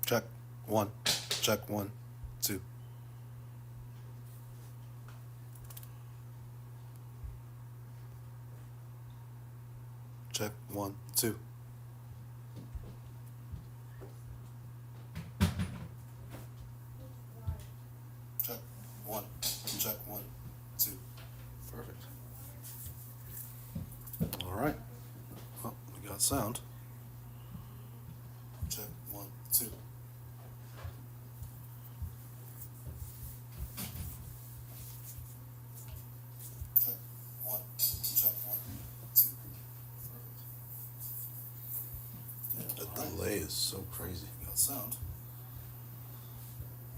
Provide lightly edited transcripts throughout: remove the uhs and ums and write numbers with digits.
Check. One. Check. One, two. Check. One, two. Check. One. Check. One, two. Perfect. All right. Well, we got sound. Check. One, two. Check. One. Check. One, two. Perfect. Yeah, the delay is so crazy. We got sound.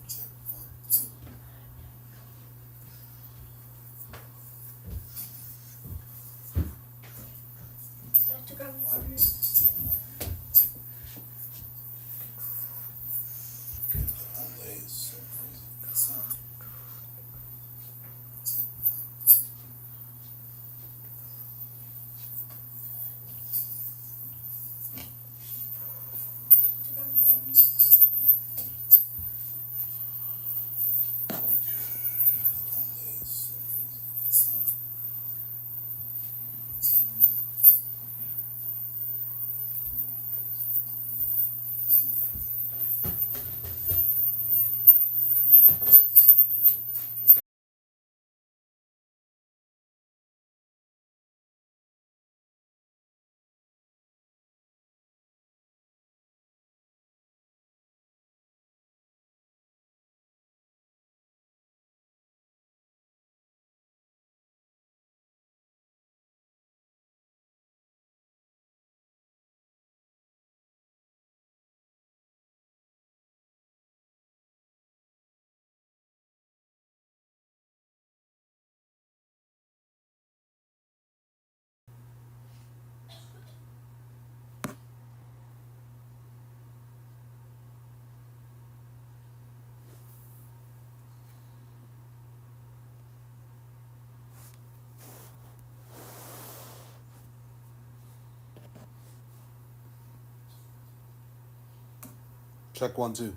Check. One, two. To grab water. Delay is so crazy. We got sound. Check. One, two.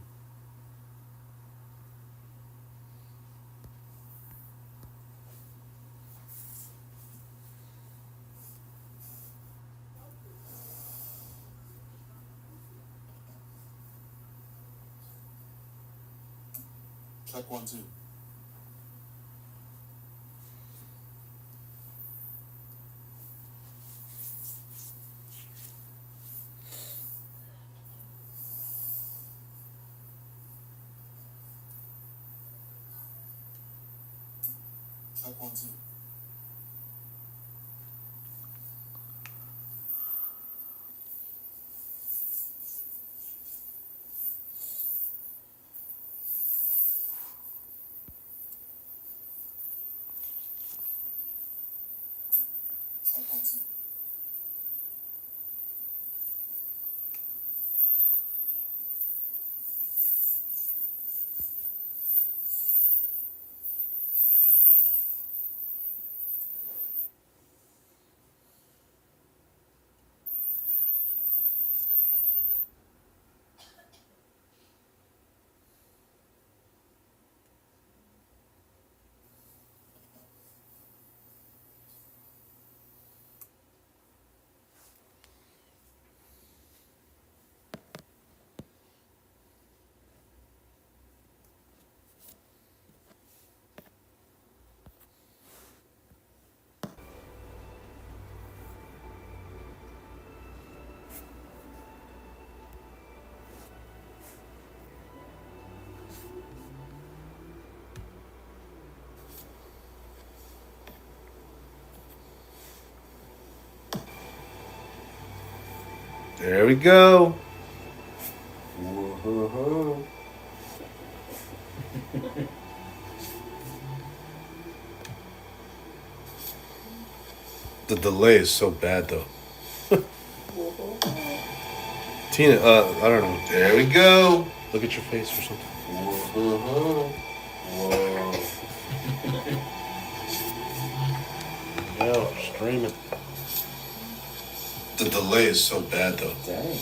Check. One, two. Check. One, two. Check. One, two. There we go. Whoa. The delay is so bad though. Tina, I don't know. There we go. Look at your face or something. Whoa. Yeah, streaming. The delay is so bad though. Dang.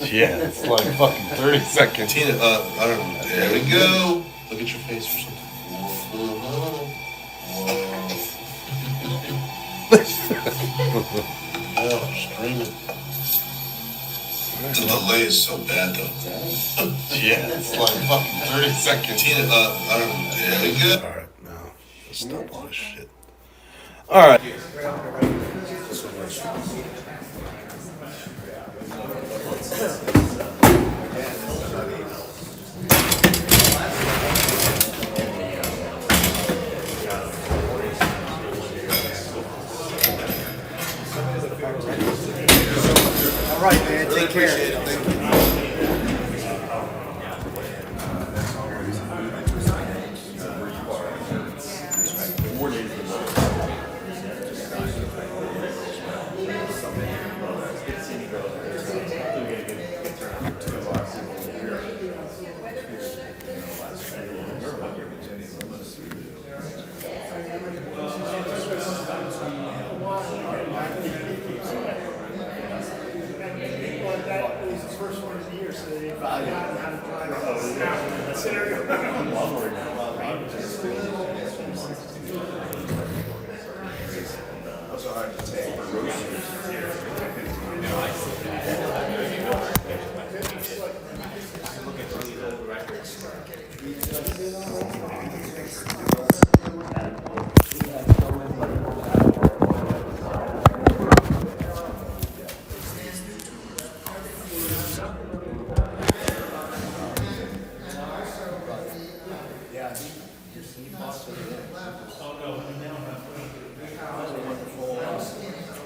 Yeah, it's like fucking 30 seconds. Tina, I don't know. There we go. Look at your face or something. Oh, streaming. The delay is so bad though. Dang. Yeah, it's like fucking 30 seconds. Tina, I don't know. There we go. Alright, now, let's stop all this shit. Alright. All right, man. Take care.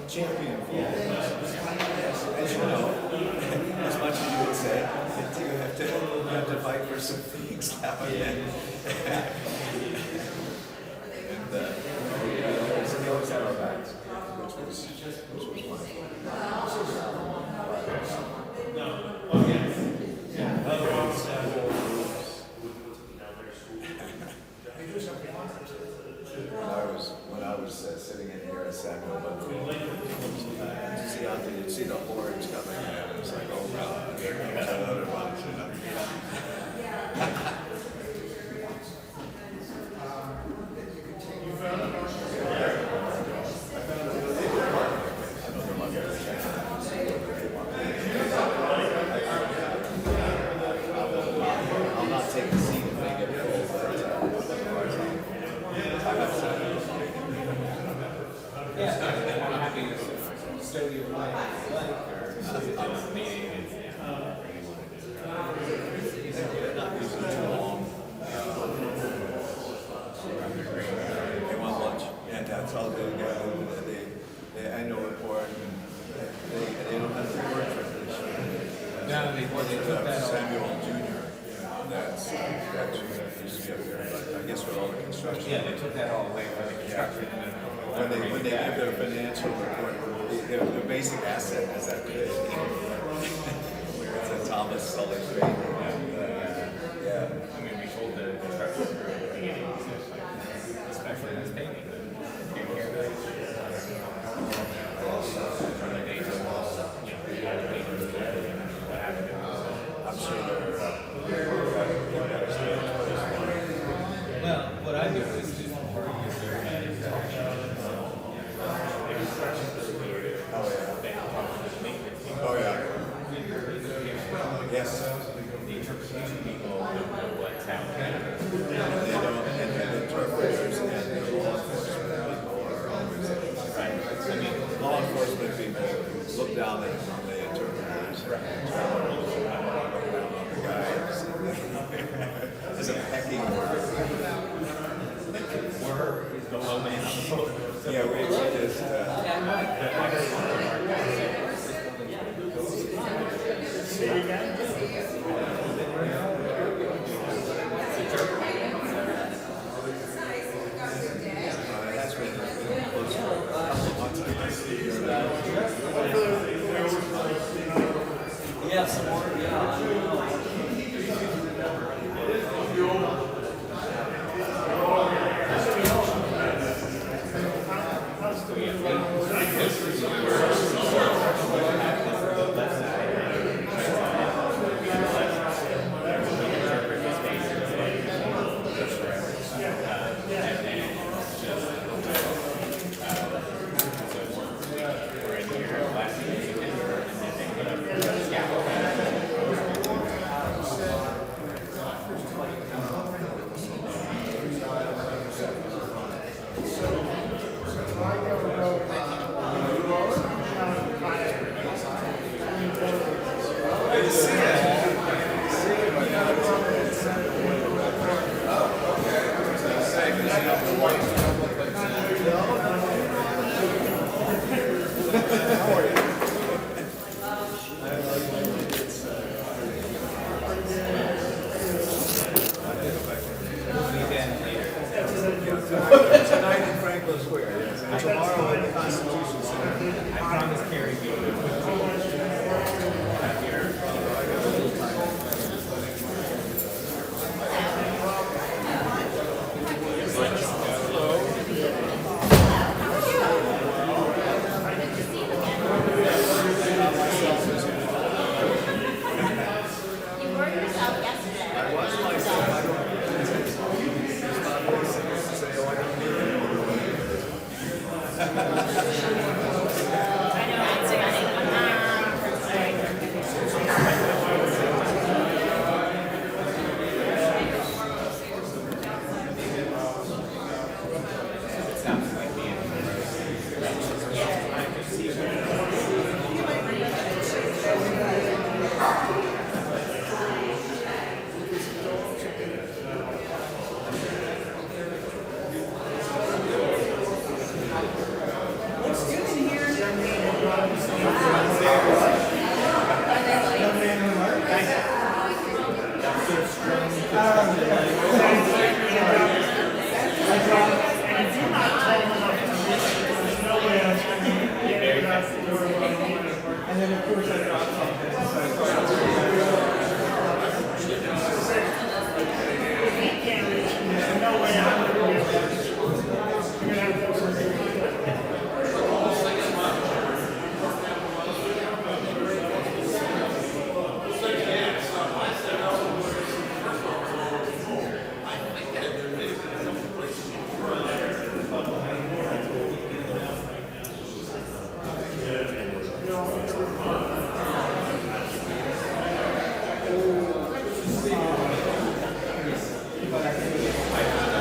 Champion. As you know, as much as you would say, you have to fight for some things now and then. And he always had our backs, which was when I was sitting in here at Samuel, but you see the horns coming in, and it's like, oh god, here comes another bunch. I'll not take a seat if they get full, but I have to. I'm happy to stow you away. They want lunch, and that's all they got. They annual report, and they don't have to work for this. No, they took that all. Samuel Jr. That's used to be up there, but I guess with all the construction. Yeah, they took that all away for the construction. When they give their financial report, their basic asset is that big. It's a Thomas Sully Street. Yeah. I mean, we told the construction crew at the beginning, especially this painting, take care of it. From the days of, we had to paint what happened. I'm sure they're. Well, what I do is just part of your Oh yeah. Yes. the interpretation people don't know what's happening. They don't, and the interpreters and the law enforcement people are always. Right. I mean, Law enforcement people look down at on the interpreters. Look down on the guys. There's a pecking order. we're the low man on the boat. Yeah, we just. That's been close to a couple months. I see. Yeah, some more. Yeah. So, yeah,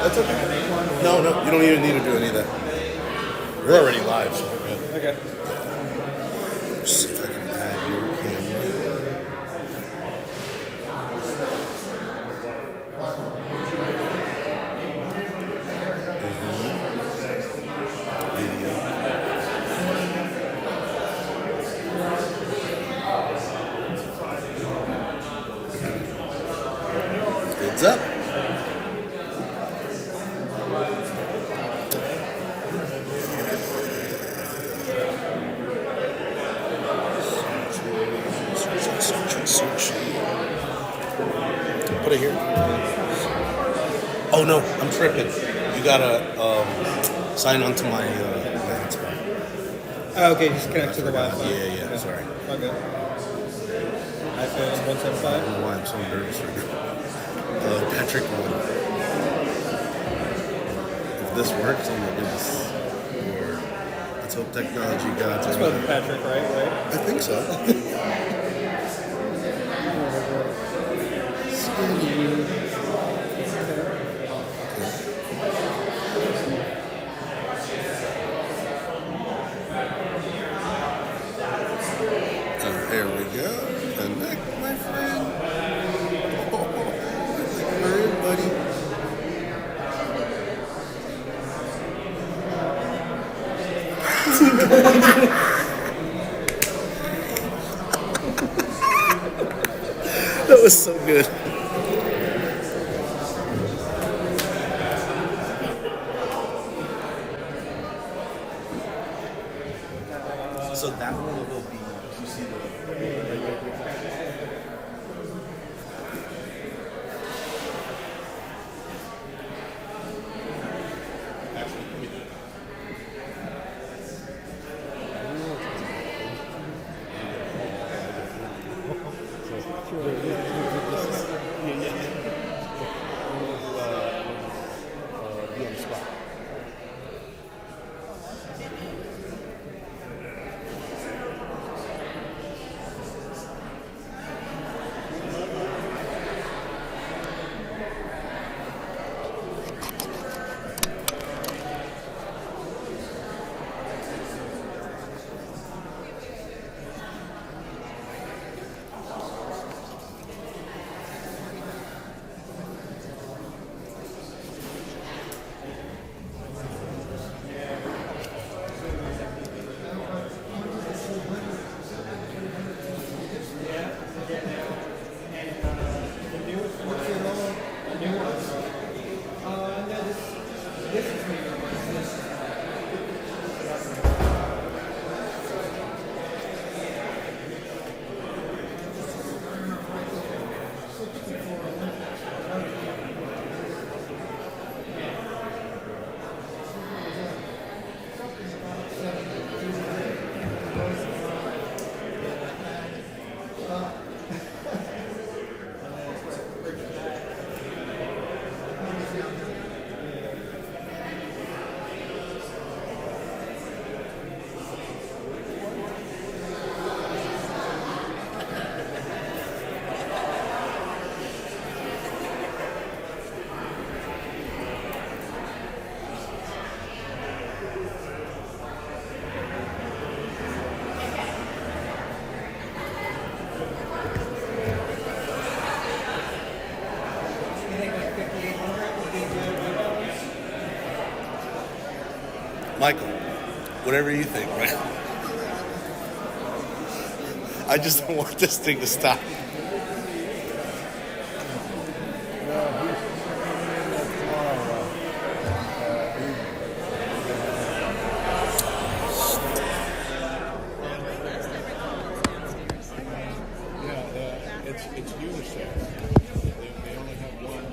That's okay. No, no, you don't even need to do any of that. We're already live, so we're good. Okay. Let's see if I can add your camera. Heads up. Search. Put it here. Oh no, I'm tripping. You gotta sign on to my hotspot. Okay, just connect to the Wi-Fi. Yeah, sorry. Okay. iPhone I 175. don't know why I'm so nervous right now. Patrick one. If this works, I'm gonna do this. Lord. Let's hope technology gods That's are spelled Patrick, right? I think so. There we go. Connect, my friend. Oh, bird, buddy. That was so good. So that one will be, you see the Michael, whatever you think, right? I just don't want this thing to stop. It's unisex. They only have one.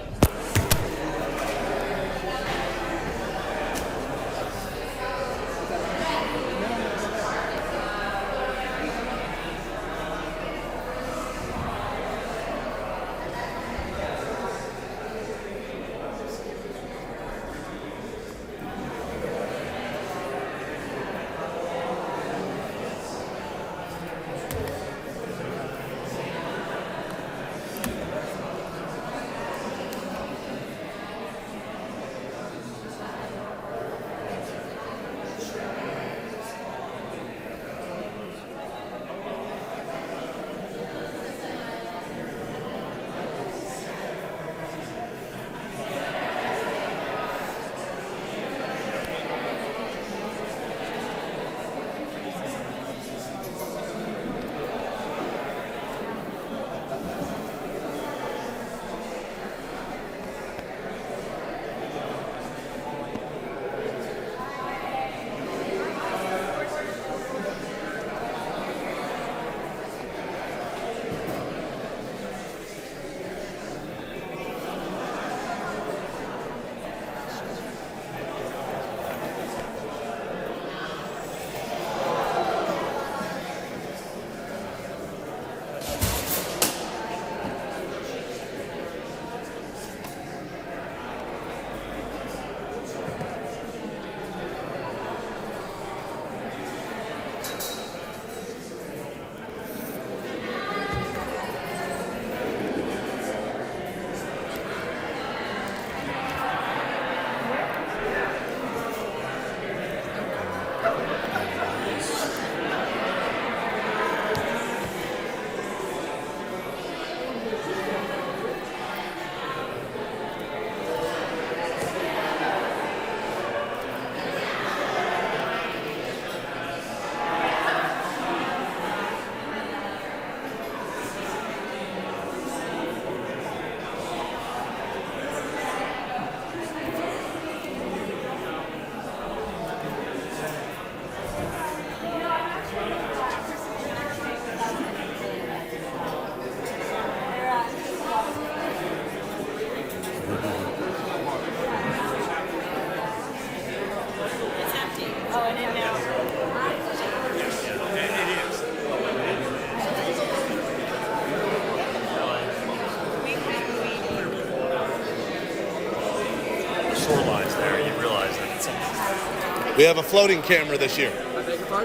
Shorelines there, you realize that it's something. We have a floating camera this year.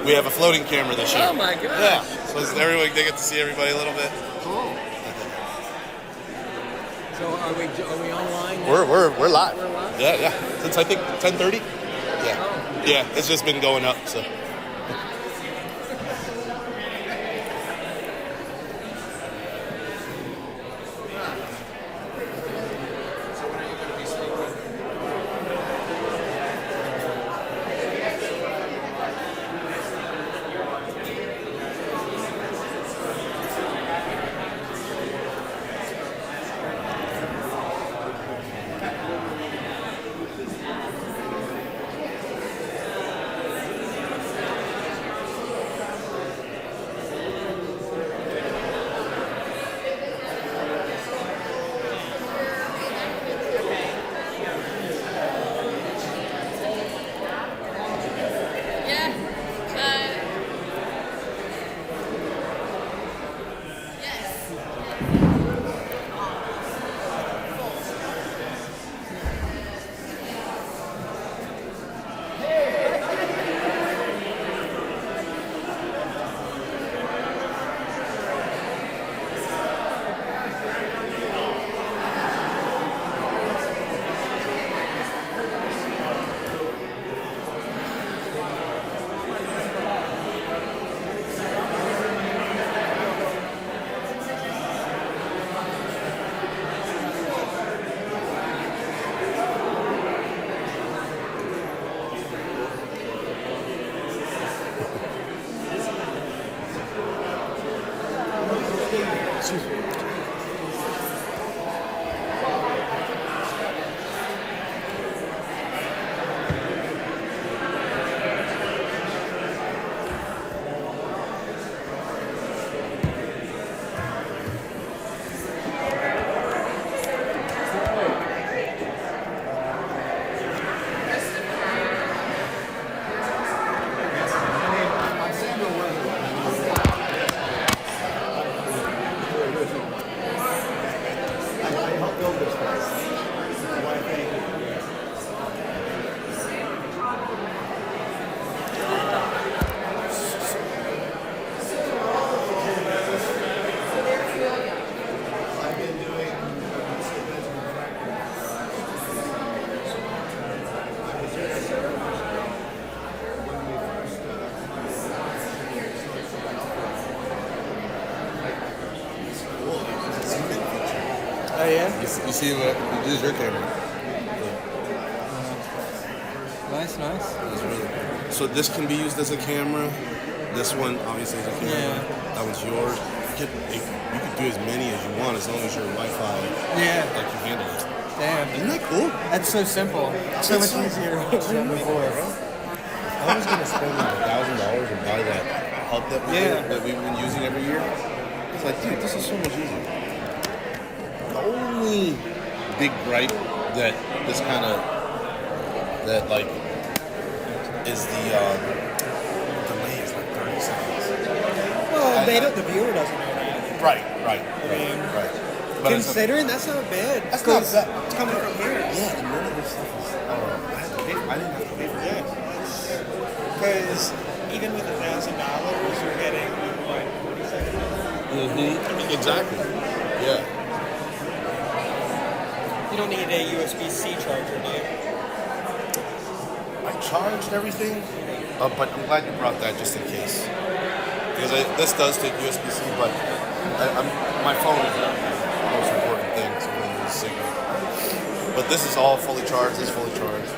We have a floating camera this year. Oh my gosh. Yeah. So everyone, they get to see everybody a little bit. Cool. So are we online? now? We're live. We're live? Yeah. Since I think 10:30. Yeah. Oh. Yeah. It's just been going up. So. You see what? This is your camera. Nice. It's really cool. So this can be used as a camera. This one obviously is a camera. Yeah. That one's yours. You could do as many as you want as long as your Wi-Fi Yeah. like you handle it. Damn. Isn't that cool? That's so simple. So much easier than before. I was gonna spend $1,000 and buy that hub that we've been using every year. It's like, dude, this is so much easier. The only big gripe that this kind of is the delay is like 30 seconds. Well, the viewer doesn't know that. Right. But Considering that's not bad. That's not bad. It's coming from here. Yeah, and none of this stuff is. I didn't have to pay for it. Because even with $1,000, you're getting what 40 seconds. Mm-hmm. Exactly. Yeah. You don't need a USB-C charger, do you? I charged everything, but I'm glad you brought that just in case. Because this does take USB-C, but my phone is the most important thing, so I'm going to use a signal. But this is all fully charged. This is fully charged.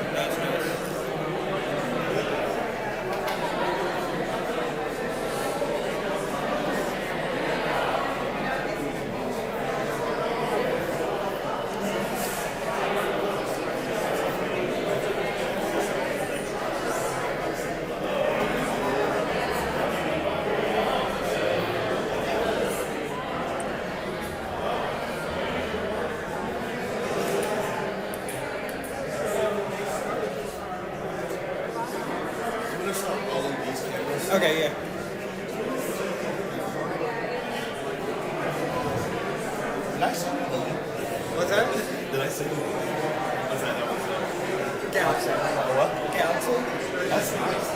Okay, yeah. Did I send you the link? What's that? Did I send you the link? What's that? Galaxy. What? Galaxy? That's nice.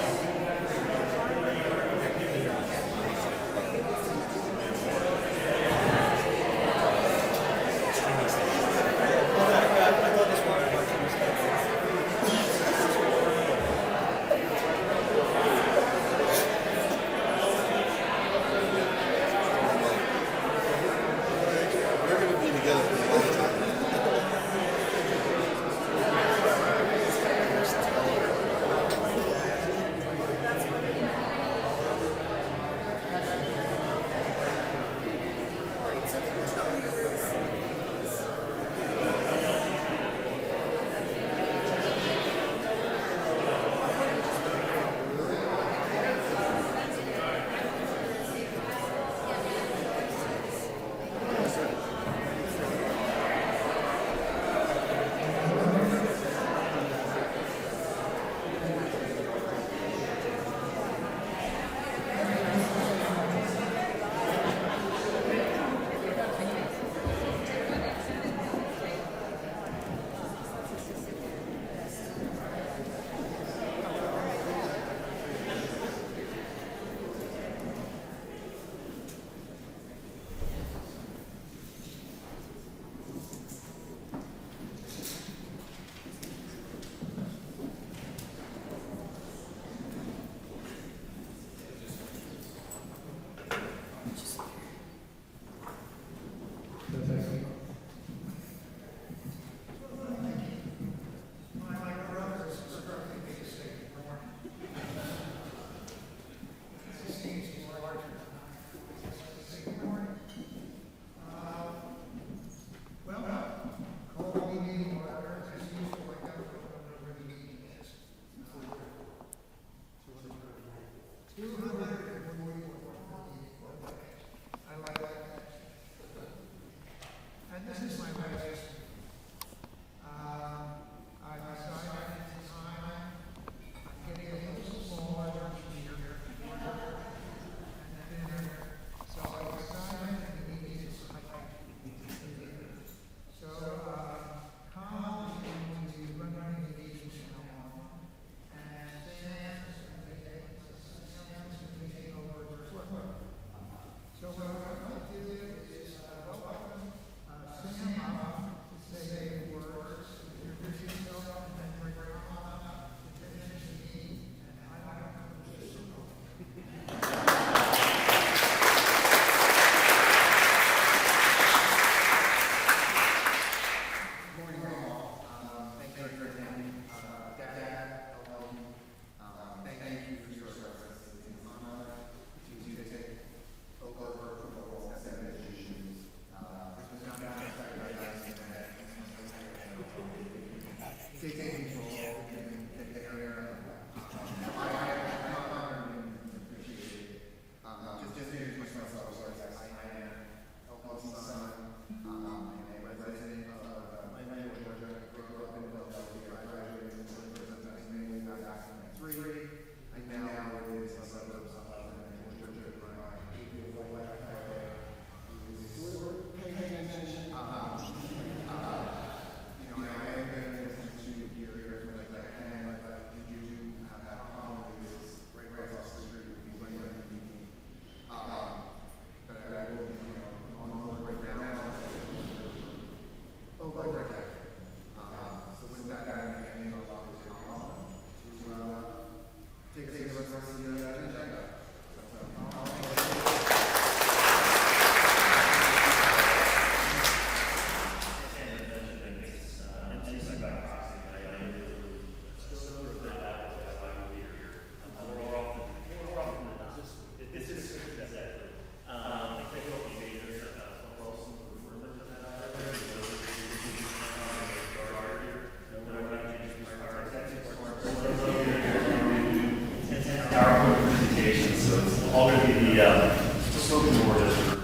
all going to be the spoken word as we're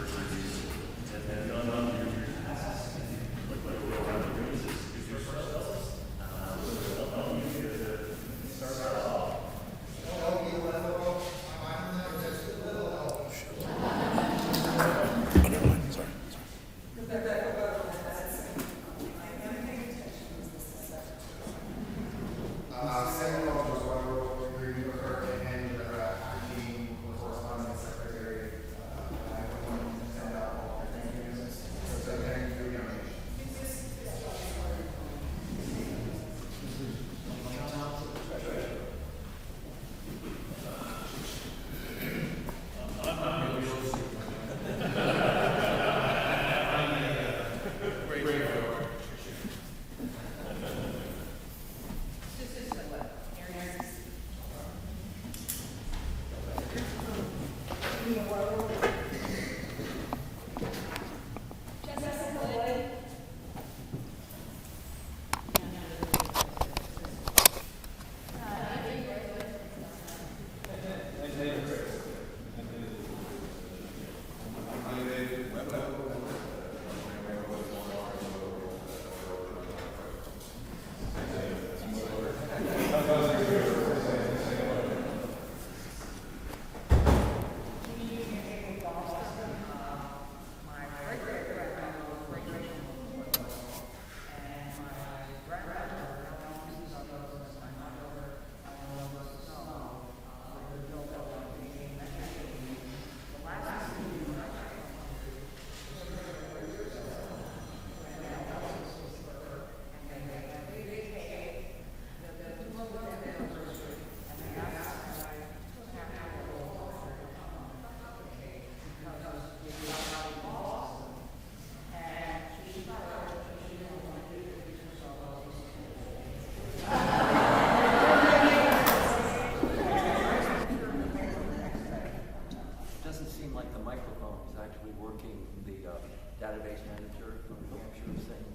database manager from New Hampshire was saying.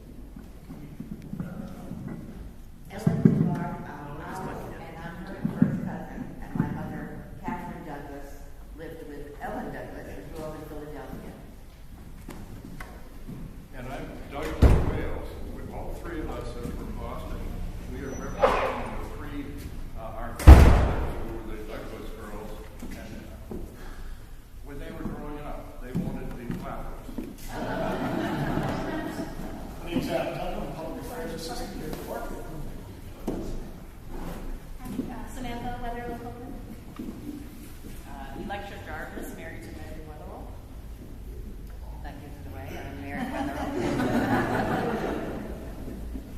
Ellen Clark, and I'm her first cousin, and my mother, Catherine Douglas, lived with Ellen Douglas, who grew up in Philadelphia. And I'm Douglas Wales. All three of us are from Boston. We are representing the three, our grandmothers who were the Douglas girls. And when they were growing up, they wanted to be flappers. My name's Adam Tuttle. I'm public affairs assistant here at Quaker. Samantha Weatherall Coleman. Electra Jarvis, married to Mary Weatherall. That gives it away. I'm Mary Weatherall.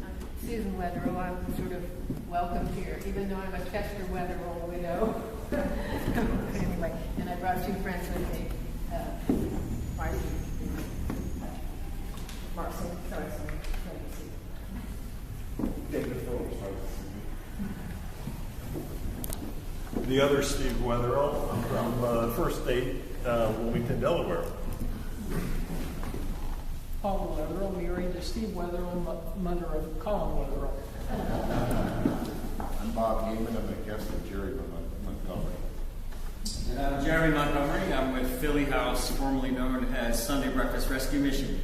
I'm Susan Weatherall. I'm sort of welcomed here, even though I'm a Chester Weatherall widow. Anyway, and I brought two friends with me. Marcy. David Phillips. The other Steve Weatherall. I'm from First State, Wilmington, Delaware. Paul Weatherall, married to Steve Weatherall, mother of Colin Weatherall. I'm Bob Neiman. I'm a guest of Jerry Montgomery. And I'm Jeremy Montgomery. I'm with Philly House, formerly known as Sunday Breakfast Rescue Mission.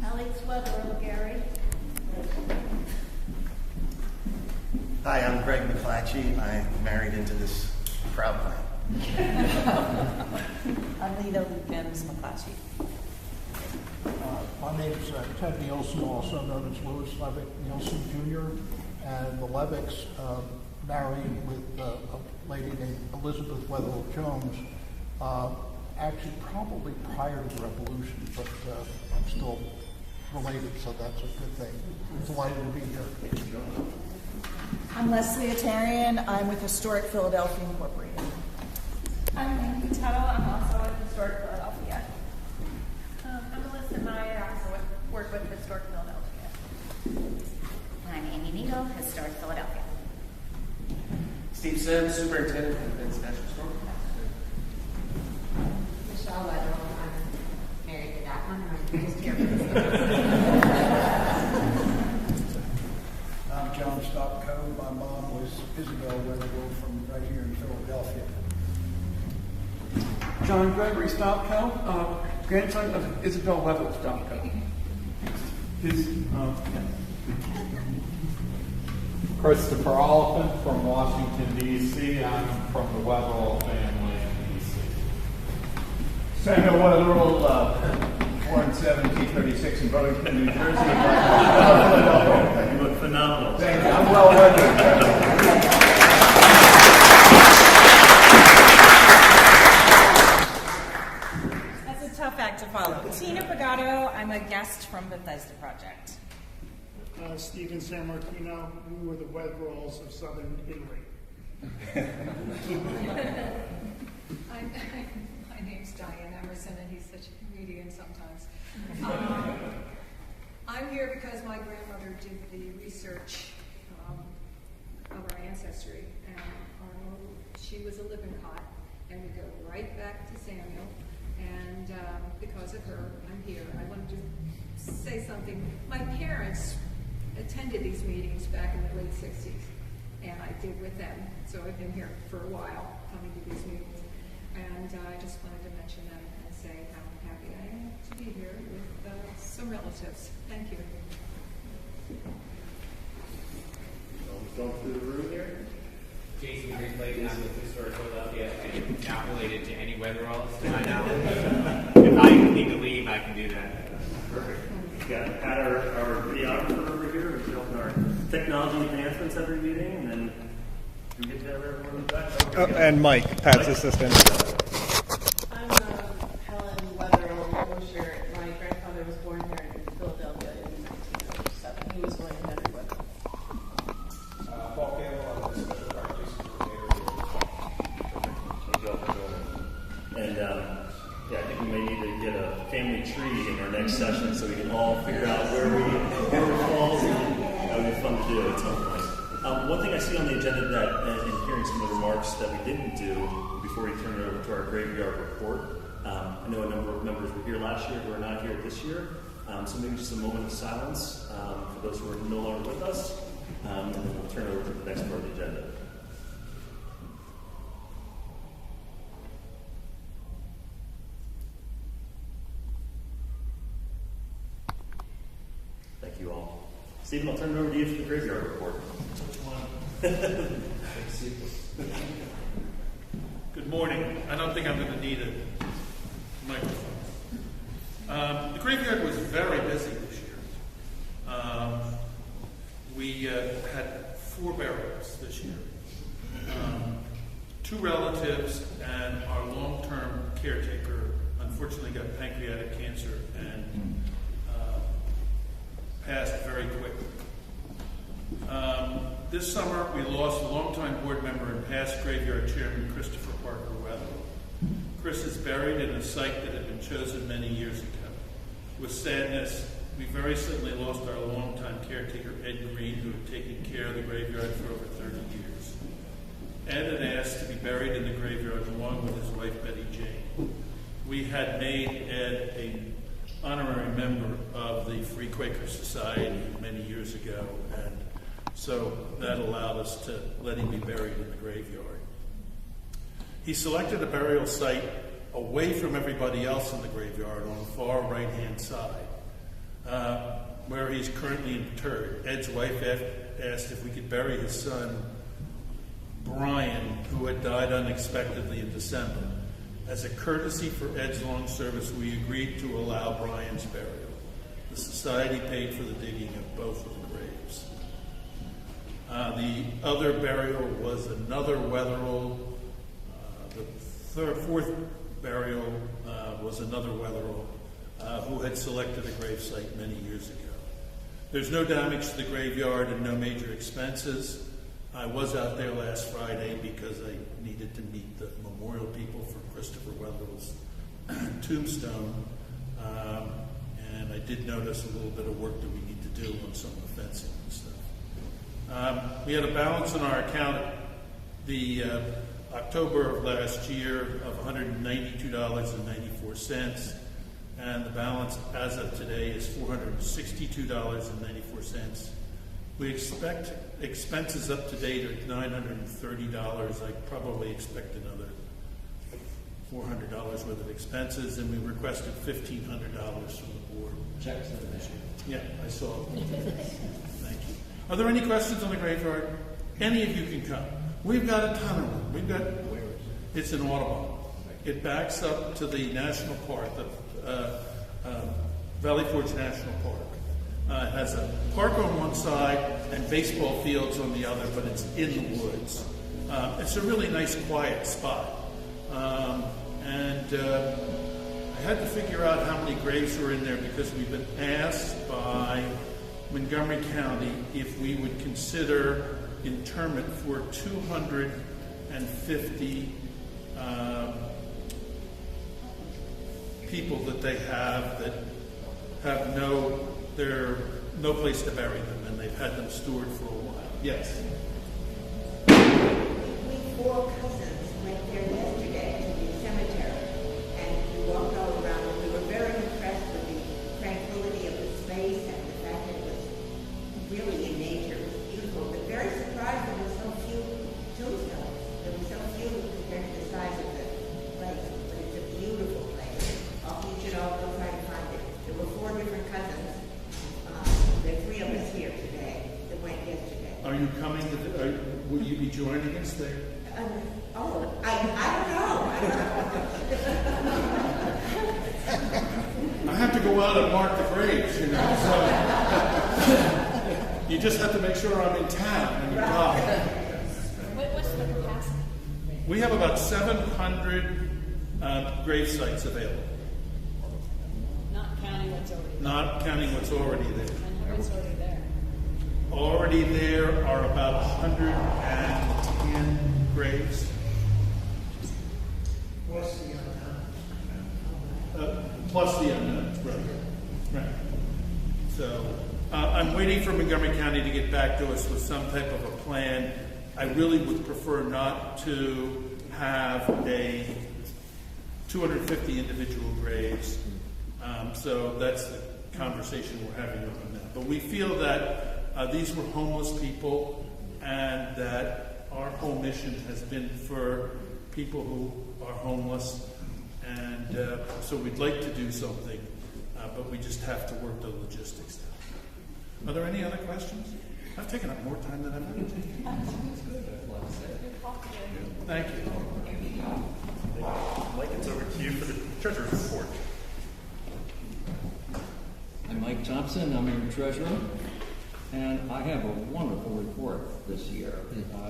Alex Weatherall, Gary. Hi, I'm Greg McClatchy. I married into this proud clan. I'm Lita Lukens McClatchy. My name's Ted Nielsen, also known as Louis Levick Nielsen Jr., and the Levicks married with a lady named Elizabeth Weatherall Jones, actually probably prior to the Revolution, but I'm still related, so that's a good thing. I'm delighted to be here. I'm Leslie Atarian. I'm with Historic Philadelphia Incorporated. I'm Nancy Tuttle. I'm also with Historic Philadelphia. I'm Melissa Meyer. I also work with Historic Philadelphia. I'm Amy Needle, Historic Philadelphia. Steve Sims, Superintendent of Vince National Store. Michelle Weatherall. I'm married to that one, and I'm just here for this. I'm John Stopco. My mom was Isabel Weatherall from right here in Philadelphia. John Gregory Stopko, grandson of Isabel Weatherall Stopko. Christopher Oliphant from Washington, D.C. I'm from the Weatherall family in D.C. Samuel Weatherall, born 1736 in Burlington, New Jersey. You look phenomenal. Thank you. I'm well weathered. That's a tough act to follow. Tina Pagato, I'm a guest from Bethesda Project. Stephen San Martino, we were the Weatheralls of Southern Italy. My name's Diane Emerson, and he's such a comedian sometimes. I'm here because my grandmother did the research of our ancestry, and she was a Lippincott, and we go right back to Samuel, and because of her, I'm here. I wanted to say something. My parents attended these meetings back in the late 60s, and I did with them, so I've been here for a while, coming to these meetings. And I just wanted to mention them and say how happy I am to be here with some relatives. Thank you. Going through the room here. Jason Greenblade, I'm with Historic Philadelphia. I'm not related to any Weatheralls to my knowledge. If I need to leave, I can do that. Perfect. We got Pat, our videographer over here, who's helping our technology advancements every meeting, and then we get to have everyone in the back. And Mike, Pat's assistant. I'm Helen Weatherall Mosher. My grandfather was born here in Philadelphia in 1907. He was William Henry Weatherall. Paul Campbell, I'm the special practice coordinator. And yeah, I think we may need to get a family tree in our next session so we can all figure out where we fall. That would be fun to do at some point. One thing I see on the agenda that, in hearing some of the remarks that we didn't do before we turn it over to our graveyard report, I know a number of members were here last year who are not here this year, so maybe just a moment of silence for those who are no longer with us, and then we'll turn it over to the next part of the agenda. Thank you all. Stephen, I'll turn it over to you for the graveyard report. Good morning. I don't think I'm going to need a microphone. The graveyard was very busy this year. We had 4 burials this year. 2 relatives and our long-term caretaker unfortunately got pancreatic cancer and passed very quickly. This summer, we lost a longtime board member and past graveyard chairman, Christopher Parker Weatherall. Chris is buried in a site that had been chosen many years ago. With sadness, we very suddenly lost our longtime caretaker, Ed Green, who had taken care of the graveyard for over 30 years. Ed had asked to be buried in the graveyard along with his wife, Betty Jane. We had made Ed an honorary member of the Free Quaker Society many years ago, and so that allowed us to let him be buried in the graveyard. He selected a burial site away from everybody else in the graveyard on the far right-hand side, where he's currently interred. Ed's wife asked if we could bury his son, Brian, who had died unexpectedly in December. As a courtesy for Ed's long service, we agreed to allow Brian's burial. The society paid for the digging of both of the graves. The other burial was another Weatherall. The fourth burial was another Weatherall who had selected a grave site many years ago. There's no damage to the graveyard and no major expenses. I was out there last Friday because I needed to meet the memorial people for Christopher Weatherall's tombstone, and I did notice a little bit of work that we need to do on some of the fencing and stuff. We had a balance in our account at the October of last year of $192.94, and the balance as of today is $462.94. We expect expenses up to date at $930. I probably expect another $400 worth of expenses, and we requested $1,500 from the board. Checks that issue. Yeah, I saw it. Thank you. Are there any questions on the graveyard? Any of you can come. We've got a ton of them. It's in Audubon. It backs up to the national park, the Valley Forge National Park. It has a park on one side and baseball fields on the other, but it's in the woods. It's a really nice, quiet spot. I had to figure out how many graves were in there because we've been asked by Montgomery County if we would consider interment for 250 people that they have that have no place to bury them, and they've had them stored for a while. Yes. We four cousins went there yesterday to the cemetery, and we walked all around, and we were very impressed with the tranquility of the space and the fact that it was really in nature. It was beautiful, but very surprised there were so few tombstones. There were so few compared to the size of the place. But it's a beautiful place. You should all go try to find it. There were 4 different cousins. There are 3 of us here today that went yesterday. Are you coming? Will you be joining us there? I don't know. I have to go out and mark the graves, so you just have to make sure I'm in town when you come. What's the capacity? We have about 700 grave sites available. Not counting what's already there. Not counting what's already there. And how much already there? Already there are about 110 graves. Plus the unknowns, right. So I'm waiting for Montgomery County to get back to us with some type of a plan. I really would prefer not to have a 250 individual graves. So that's the conversation we're having on that. But we feel that these were homeless people, and that our whole mission has been for people who are homeless. And so we'd like to do something, but we just have to work the logistics out. Are there any other questions? I've taken up more time than I've been taking. Thank you. Mike, it's over to you for the treasurer's report. I'm Mike Thompson, I'm your treasurer, and I have a wonderful report this year.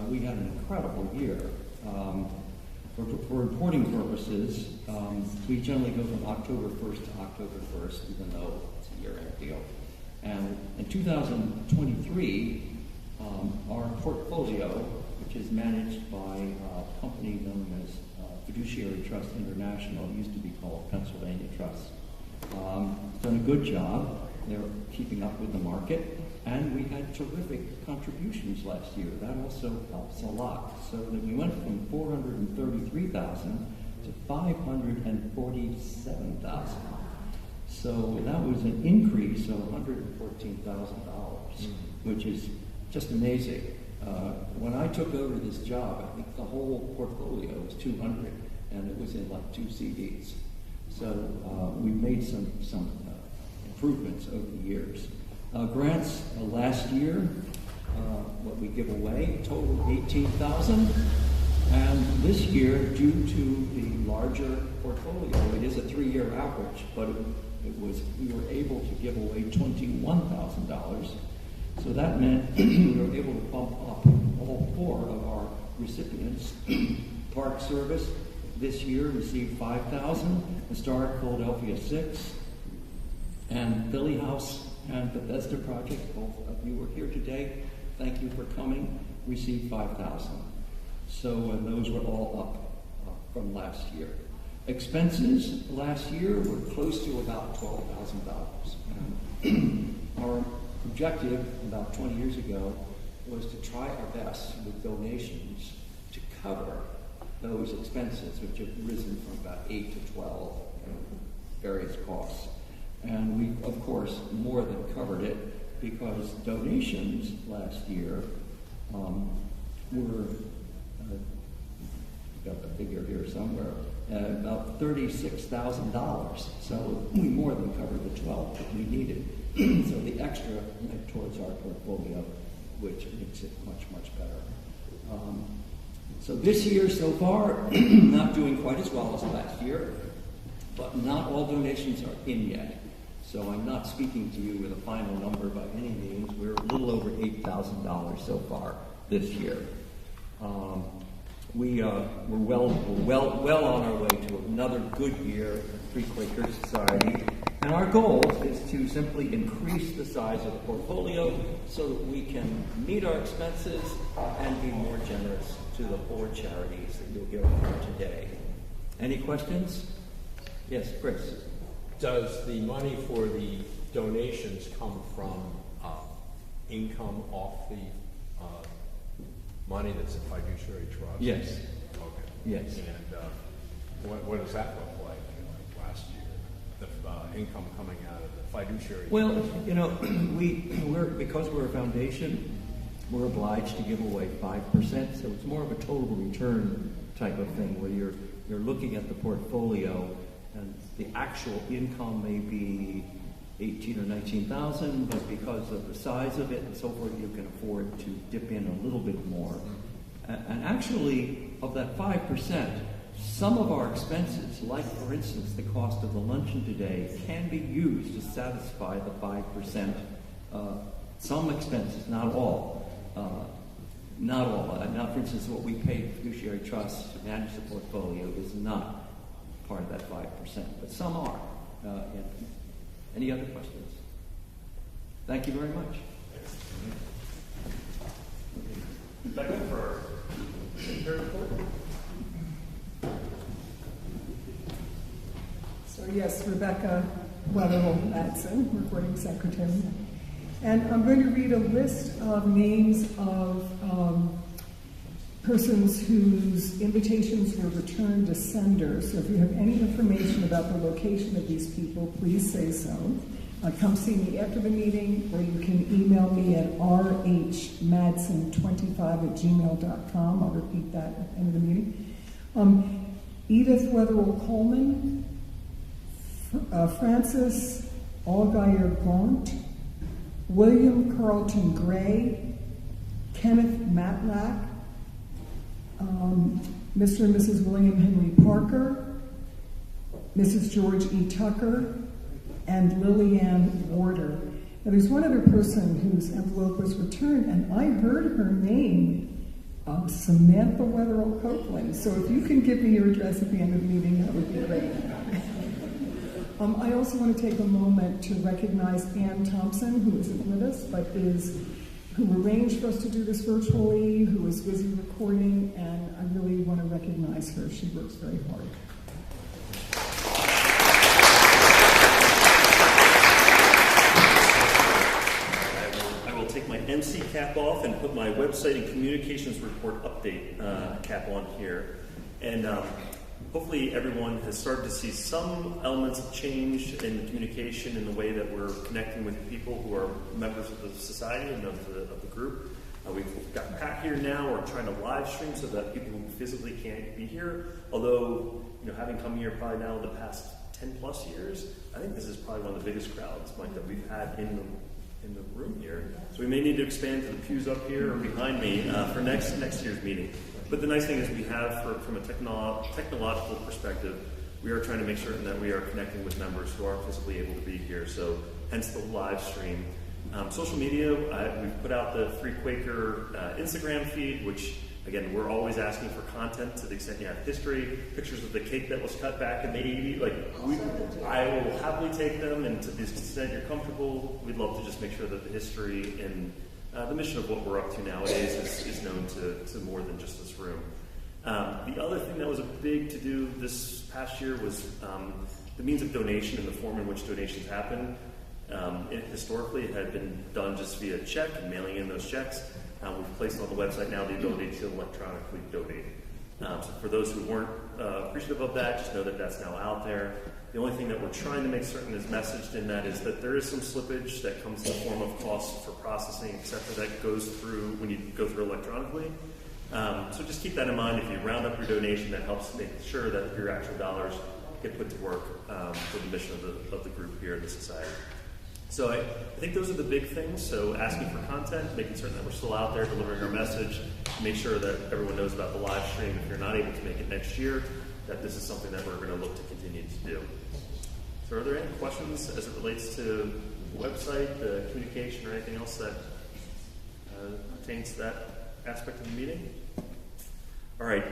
We had an incredible year. For reporting purposes, we generally go from October 1st to October 1st, even though it's a year-end deal. And in 2023, our portfolio, which is managed by a company known as Fiduciary Trust International, used to be called Pennsylvania Trust, done a good job. They're keeping up with the market. And we had terrific contributions last year. That also helps a lot. So that we went from $433,000 to $547,000. So that was an increase of $114,000, which is just amazing. When I took over this job, I think the whole portfolio was 200, and it was in like 2 CDs. So we made some improvements over the years. Grants last year, what we give away, total $18,000. And this year, due to the larger portfolio, it is a 3-year average, but we were able to give away $21,000. So that meant we were able to bump up all 4 of our recipients. Park Service this year received $5,000, Historic Philadelphia $6,000, and Philly House and Bethesda Project, both of you are here today. Thank you for coming. Received $5,000. So those were all up from last year. Expenses last year were close to about $12,000. Our objective about 20 years ago was to try our best with donations to cover those expenses, which have risen from about 8 to 12, various costs. And we, of course, more than covered it, because donations last year were, got the figure here somewhere, about $36,000. So we more than covered the 12 that we needed. So the extra went towards our portfolio, which makes it much, much better. So this year so far, not doing quite as well as last year, but not all donations are in yet. So I'm not speaking to you with a final number by any means. We're a little over $8,000 so far this year. We're well on our way to another good year at Free Quaker Society. And our goal is to simply increase the size of the portfolio so that we can meet our expenses and be more generous to the 4 charities that you'll hear from today. Any questions? Yes, Chris. Does the money for the donations come from income off the money that's in fiduciary trust? Yes. Okay. Yes. And what does that look like last year? The income coming out of the fiduciary trust? Well, you know, because we're a foundation, we're obliged to give away 5%. So it's more of a total return type of thing where you're looking at the portfolio. And the actual income may be 18 or 19,000, but because of the size of it and so forth, you can afford to dip in a little bit more. And actually, of that 5%, some of our expenses, like for instance the cost of the luncheon today, can be used to satisfy the 5%. Some expenses, not all. Not all. Now, for instance, what we pay the fiduciary trust to manage the portfolio is not part of that 5%, but some are. Any other questions? Thank you very much. Back up for our third report. So yes, Rebecca Weatherall-Madsen, recording secretary. And I'm going to read a list of names of persons whose invitations were returned to senders. So if you have any information about the location of these people, please say so. Come see me after the meeting, or you can email me at rhmadsen25@gmail.com. I'll repeat that at the end of the meeting. Edith Weatherall Coleman, Francis Allgaier Gaunt, William Carlton Gray, Kenneth Matlack, Mr. and Mrs. William Henry Parker, Mrs. George E. Tucker, and Lillianne Warder. Now, there's one other person whose envelope was returned, and I heard her name, Samantha Weatherall Copeland. So if you can give me your address at the end of the meeting, that would be great. I also want to take a moment to recognize Ann Thompson, who isn't with us, but who arranged for us to do this virtually, who is busy recording, and I really want to recognize her. She works very hard. I will take my MC cap off and put my website and communications report update cap on here. And hopefully everyone has started to see some elements of change in the communication in the way that we're connecting with people who are members of the society and of the group. We've got Pat here now. We're trying to live stream so that people who physically can't be here, although, having come here probably now in the past 10 plus years, I think this is probably one of the biggest crowds, Mike, that we've had in the room here. So we may need to expand to the pews up here or behind me for next year's meeting. But the nice thing is we have, from a technological perspective, we are trying to make certain that we are connecting with members who aren't physically able to be here. So hence the live stream. Social media, we've put out the Free Quaker Instagram feed, which, again, we're always asking for content to the extent you have history, pictures of the cake that was cut back in the 80s. I will happily take them, and to the extent you're comfortable, we'd love to just make sure that the history and the mission of what we're up to nowadays is known to more than just this room. The other thing that was a big to-do this past year was the means of donation and the form in which donations happen. Historically, it had been done just via check and mailing in those checks. We've placed on the website now the ability to electronically donate. So for those who weren't appreciative of that, just know that that's now out there. The only thing that we're trying to make certain is messaged in that is that there is some slippage that comes in the form of costs for processing, etc., that goes through when you go through electronically. So just keep that in mind. If you round up your donation, that helps make sure that your actual dollars get put to work for the mission of the group here in the society. So I think those are the big things. So asking for content, making certain that we're still out there delivering our message, make sure that everyone knows about the live stream. If you're not able to make it next year, that this is something that we're going to look to continue to do. So are there any questions as it relates to the website, the communication, or anything else that pertains to that aspect of the meeting? All right.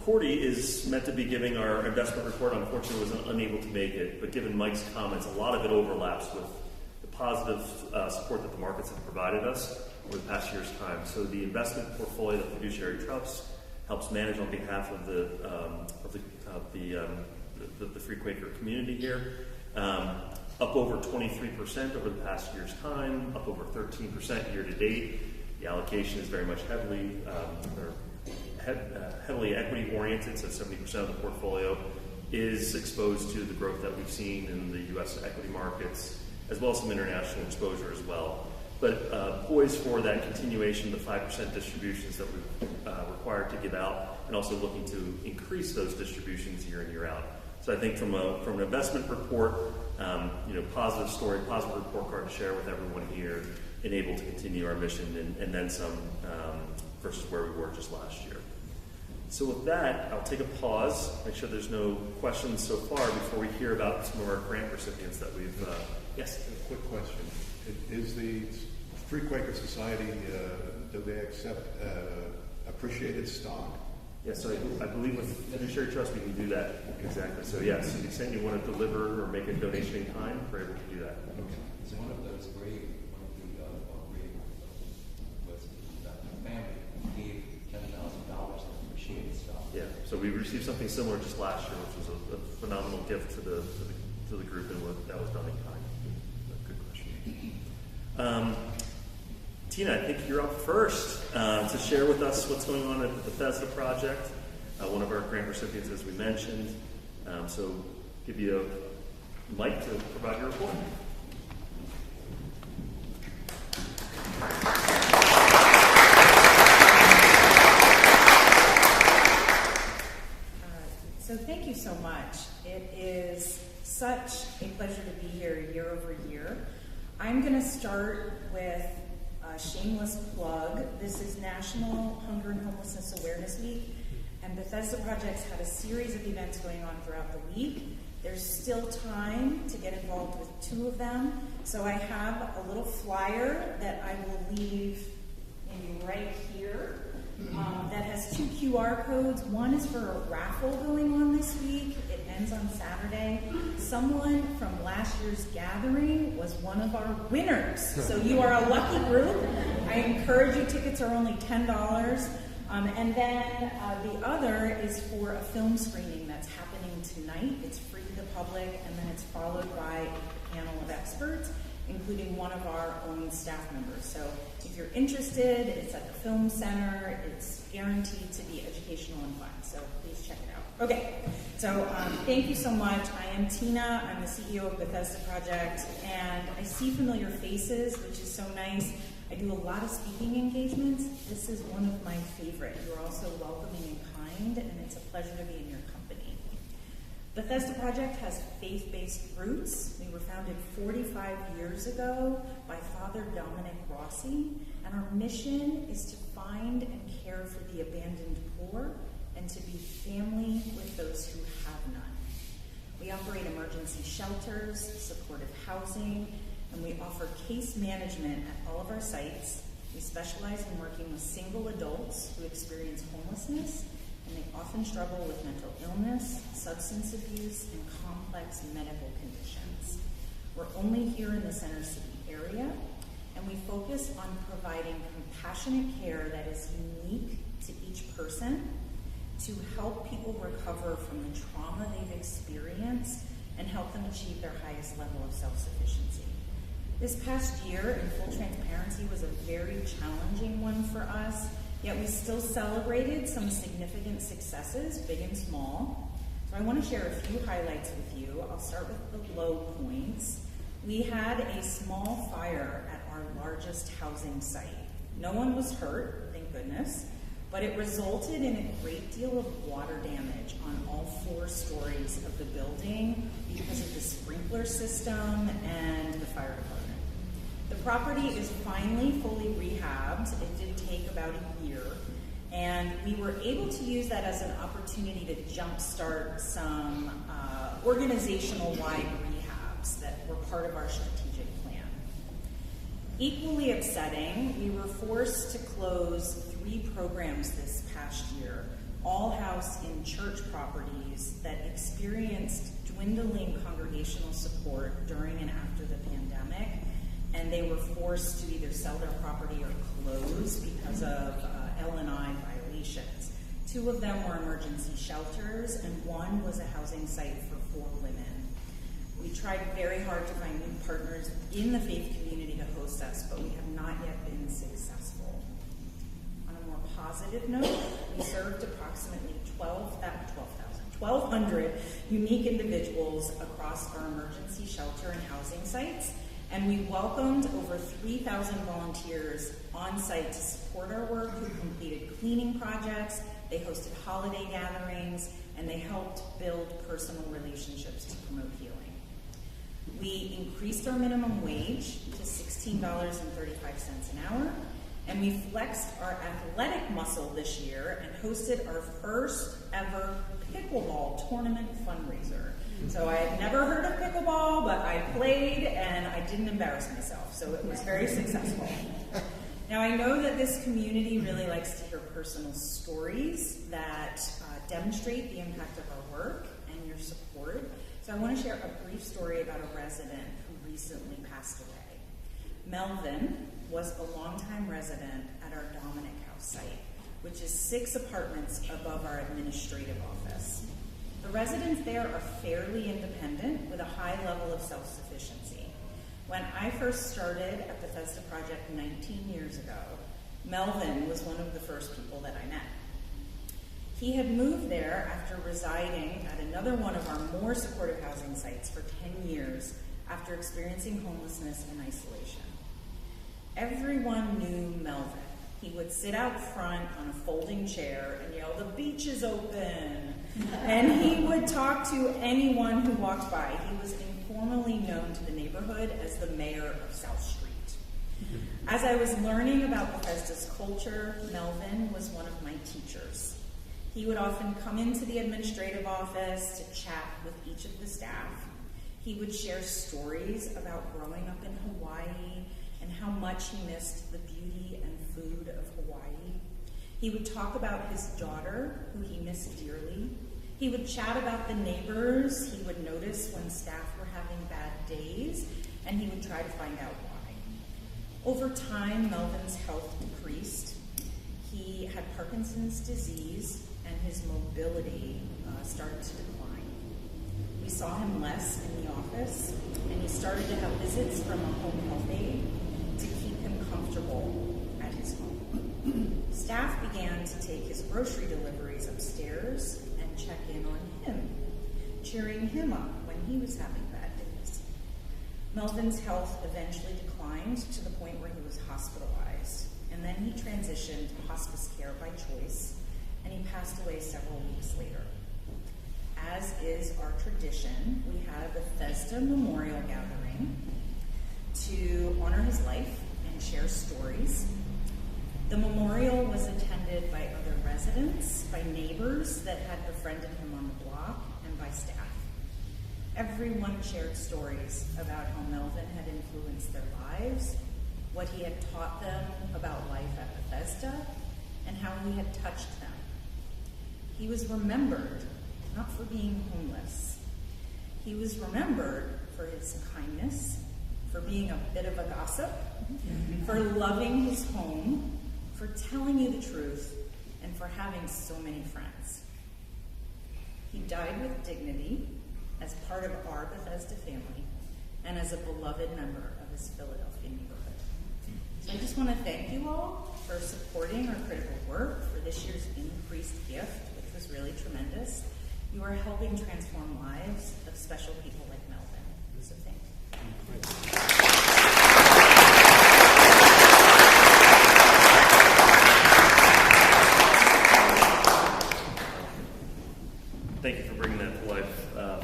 Cordy is meant to be giving our investment report. Unfortunately, was unable to make it, but given Mike's comments, a lot of it overlaps with the positive support that the markets have provided us over the past year's time. So the investment portfolio that Fiduciary Trust helps manage on behalf of the Free Quaker community here, up over 23% over the past year's time, up over 13% year to date. The allocation is very much heavily equity oriented, so 70% of the portfolio is exposed to the growth that we've seen in the U.S. equity markets, as well as some international exposure as well. But poised for that continuation, the 5% distributions that we're required to give out, and also looking to increase those distributions year in, year out. So I think from an investment report, positive story, positive report card to share with everyone here, and able to continue our mission and then some versus where we were just last year. So with that, I'll take a pause, make sure there's no questions so far before we hear about some of our grant recipients that we've, yes? A quick question. Is the Free Quaker Society, do they accept appreciated stock? Yes, so I believe with Fiduciary Trust we can do that. Exactly. So yes, to the extent you want to deliver or make a donation in kind, we're able to do that. Okay. So one of those great, was that family gave $10,000 in appreciated stock. Yeah. So we received something similar just last year, which was a phenomenal gift to the group, and that was done in kind. Good question. Tina, I think you're up first to share with us what's going on at the Bethesda Project, one of our grant recipients, as we mentioned. So give you a mic to provide your report. So thank you so much. It is such a pleasure to be here year over year. I'm going to start with a shameless plug. This is National Hunger and Homelessness Awareness Week, and Bethesda Project's had a series of events going on throughout the week. There's still time to get involved with 2 of them, so I have a little flyer that I will leave maybe right here that has 2 QR codes. One is for a raffle going on this week. It ends on Saturday. Someone from last year's gathering was one of our winners. So you are a lucky group. I encourage you. Tickets are only $10. And then the other is for a film screening that's happening tonight. It's free to the public, and then it's followed by a panel of experts, including one of our own staff members. So if you're interested, it's at the Film Center. It's guaranteed to be educational and fun. So please check it out. Okay, so thank you so much. I am Tina. I'm the CEO of Bethesda Project, and I see familiar faces, which is so nice. I do a lot of speaking engagements. This is one of my favorite. You're also welcoming and kind, and it's a pleasure to be in your company. Bethesda Project has faith-based roots. We were founded 45 years ago by Father Dominic Rossi, and our mission is to find and care for the abandoned poor and to be family with those who have none. We operate emergency shelters, supportive housing, and we offer case management at all of our sites. We specialize in working with single adults who experience homelessness, and they often struggle with mental illness, substance abuse, and complex medical conditions. We're only here in the Center City area, and we focus on providing compassionate care that is unique to each person to help people recover from the trauma they've experienced and help them achieve their highest level of self-sufficiency. This past year, in full transparency, was a very challenging one for us, yet we still celebrated some significant successes, big and small. So I want to share a few highlights with you. I'll start with the low points. We had a small fire at our largest housing site. No one was hurt, thank goodness, but it resulted in a great deal of water damage on all 4 stories of the building because of the sprinkler system and the fire department. The property is finally fully rehabbed. It did take about a year, and we were able to use that as an opportunity to jumpstart some organizational-wide rehabs that were part of our strategic plan. Equally upsetting, we were forced to close 3 programs this past year, all housed in church properties that experienced dwindling congregational support during and after the pandemic, and they were forced to either sell their property or close because of L&I violations. 2 of them were emergency shelters, and 1 was a housing site for 4 women. We tried very hard to find new partners in the faith community to host us, but we have not yet been successful. On a more positive note, we served approximately 1,200 unique individuals across our emergency shelter and housing sites, and we welcomed over 3,000 volunteers on site to support our work who completed cleaning projects, they hosted holiday gatherings, and they helped build personal relationships to promote healing. We increased our minimum wage to $16.35 an hour, and we flexed our athletic muscle this year and hosted our first ever pickleball tournament fundraiser. So I had never heard of pickleball, but I played and I didn't embarrass myself, so it was very successful. Now I know that this community really likes to hear personal stories that demonstrate the impact of our work and your support. So I want to share a brief story about a resident who recently passed away. Melvin was a longtime resident at our Dominic House site, which is 6 apartments above our administrative office. The residents there are fairly independent with a high level of self-sufficiency. When I first started at the Bethesda Project 19 years ago, Melvin was one of the first people that I met. He had moved there after residing at another one of our more supportive housing sites for 10 years after experiencing homelessness and isolation. Everyone knew Melvin. He would sit out front on a folding chair and yell, "The beach is open!" And he would talk to anyone who walked by. He was informally known to the neighborhood as the mayor of South Street. As I was learning about Bethesda's culture, Melvin was one of my teachers. He would often come into the administrative office to chat with each of the staff. He would share stories about growing up in Hawaii and how much he missed the beauty and food of Hawaii. He would talk about his daughter, who he missed dearly. He would chat about the neighbors he would notice when staff were having bad days, and he would try to find out why. Over time, Melvin's health decreased. He had Parkinson's disease, and his mobility started to decline. We saw him less in the office, and he started to have visits from a home health aide to keep him comfortable at his home. Staff began to take his grocery deliveries upstairs and check in on him, cheering him up when he was having bad days. Melvin's health eventually declined to the point where he was hospitalized, and then he transitioned to hospice care by choice, and he passed away several weeks later. As is our tradition, we had a Bethesda memorial gathering to honor his life and share stories. The memorial was attended by other residents, by neighbors that had befriended him on the block, and by staff. Everyone shared stories about how Melvin had influenced their lives, what he had taught them about life at Bethesda, and how he had touched them. He was remembered not for being homeless. He was remembered for his kindness, for being a bit of a gossip, for loving his home, for telling you the truth, and for having so many friends. He died with dignity as part of our Bethesda family and as a beloved member of his Philadelphia neighborhood. So I just want to thank you all for supporting our critical work for this year's increased gift, which was really tremendous. You are helping transform lives of special people like Melvin. So thank you. Thank you for bringing that to life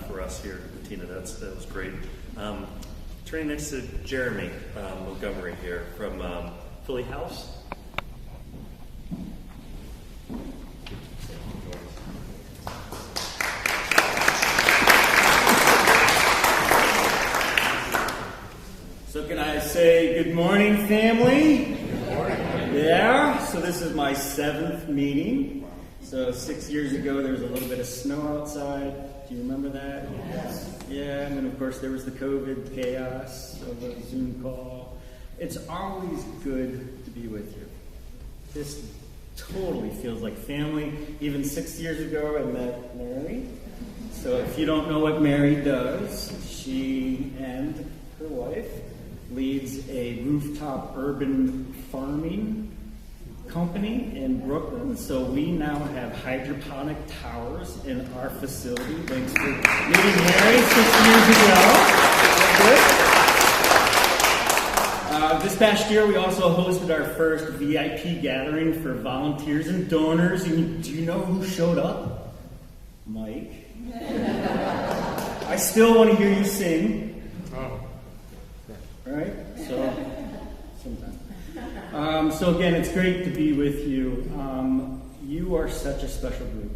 for us here, Tina. That was great. Turning next to Jeremy Montgomery here from Philly House. So can I say good morning, family? Good morning. Yeah, so this is my 7th meeting. So 6 years ago, there was a little bit of snow outside. Do you remember that? Yes. Yeah, and then of course there was the COVID chaos of a Zoom call. It's always good to be with you. This totally feels like family. Even 6 years ago, I met Mary. So if you don't know what Mary does, she and her wife leads a rooftop urban farming company in Brooklyn. So we now have hydroponic towers in our facility. Thanks for meeting Mary 6 years ago. This past year, we also hosted our first VIP gathering for volunteers and donors. And do you know who showed up? Mike. I still want to hear you sing. Oh. All right? So, sometime. So again, it's great to be with you. You are such a special group,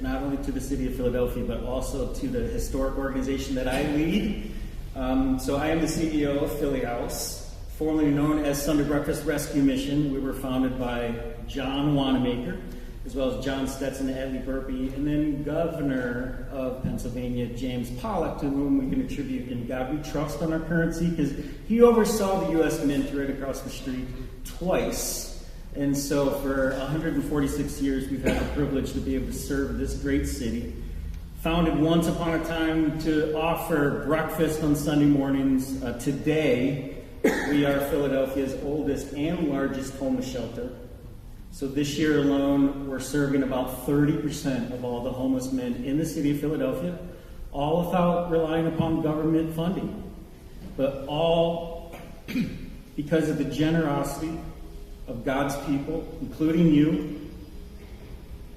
not only to the city of Philadelphia, but also to the historic organization that I lead. So I am the CEO of Philly House, formerly known as Sunday Breakfast Rescue Mission. We were founded by John Wanamaker, as well as John Stetson and Edley Burpee, and then Governor of Pennsylvania, James Pollock, to whom we can attribute in God we trust on our currency, because he oversaw the U.S. Mint right across the street twice. And so for 146 years, we've had the privilege to be able to serve this great city. Founded once upon a time to offer breakfast on Sunday mornings. Today, we are Philadelphia's oldest and largest homeless shelter. So this year alone, we're serving about 30% of all the homeless men in the city of Philadelphia, all without relying upon government funding, but all because of the generosity of God's people, including you,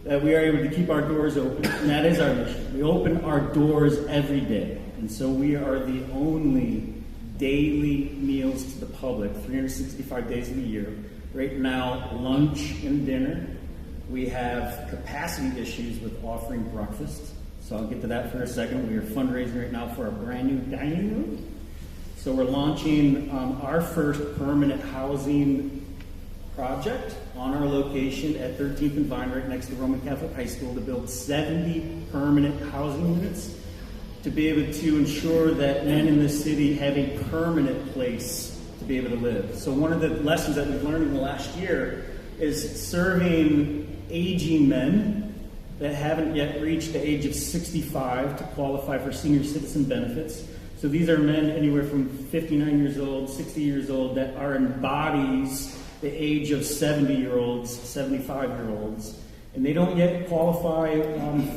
that we are able to keep our doors open. And that is our mission. We open our doors every day. And so we are the only daily meals to the public, 365 days of the year. Right now, lunch and dinner. We have capacity issues with offering breakfast. So I'll get to that for a second. We are fundraising right now for a brand new dining room. So we're launching our first permanent housing project on our location at 13th and Vine, right next to Roman Catholic High School, to build 70 permanent housing units to be able to ensure that men in the city have a permanent place to be able to live. So one of the lessons that we've learned in the last year is serving aging men that haven't yet reached the age of 65 to qualify for senior citizen benefits. So these are men anywhere from 59 years old, 60 years old that are in bodies the age of 70-year-olds, 75-year-olds. And they don't yet qualify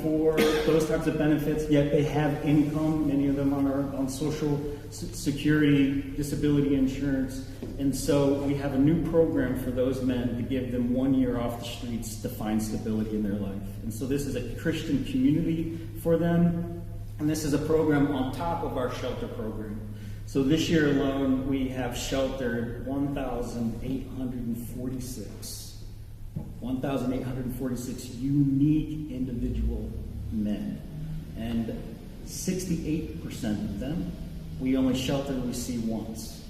for those types of benefits, yet they have income, many of them on Social Security, disability insurance. And so we have a new program for those men to give them 1 year off the streets to find stability in their life. And so this is a Christian community for them. And this is a program on top of our shelter program. So this year alone, we have sheltered 1,846 unique individual men. And 68% of them, we only shelter and we see once.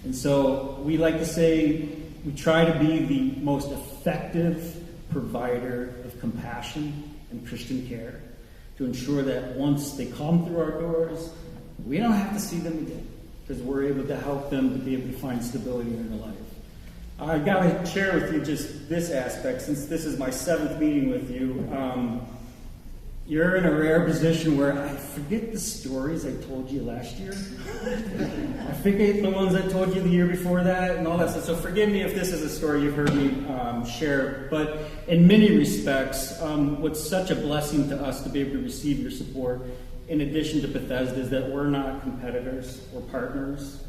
And so we like to say we try to be the most effective provider of compassion and Christian care to ensure that once they come through our doors, we don't have to see them again, because we're able to help them to be able to find stability in their life. I got to share with you just this aspect, since this is my 7th meeting with you. You're in a rare position where I forget the stories I told you last year. I forget the ones I told you the year before that and all that stuff. So forgive me if this is a story you've heard me share. But in many respects, what's such a blessing to us to be able to receive your support, in addition to Bethesda, is that we're not competitors, we're partners.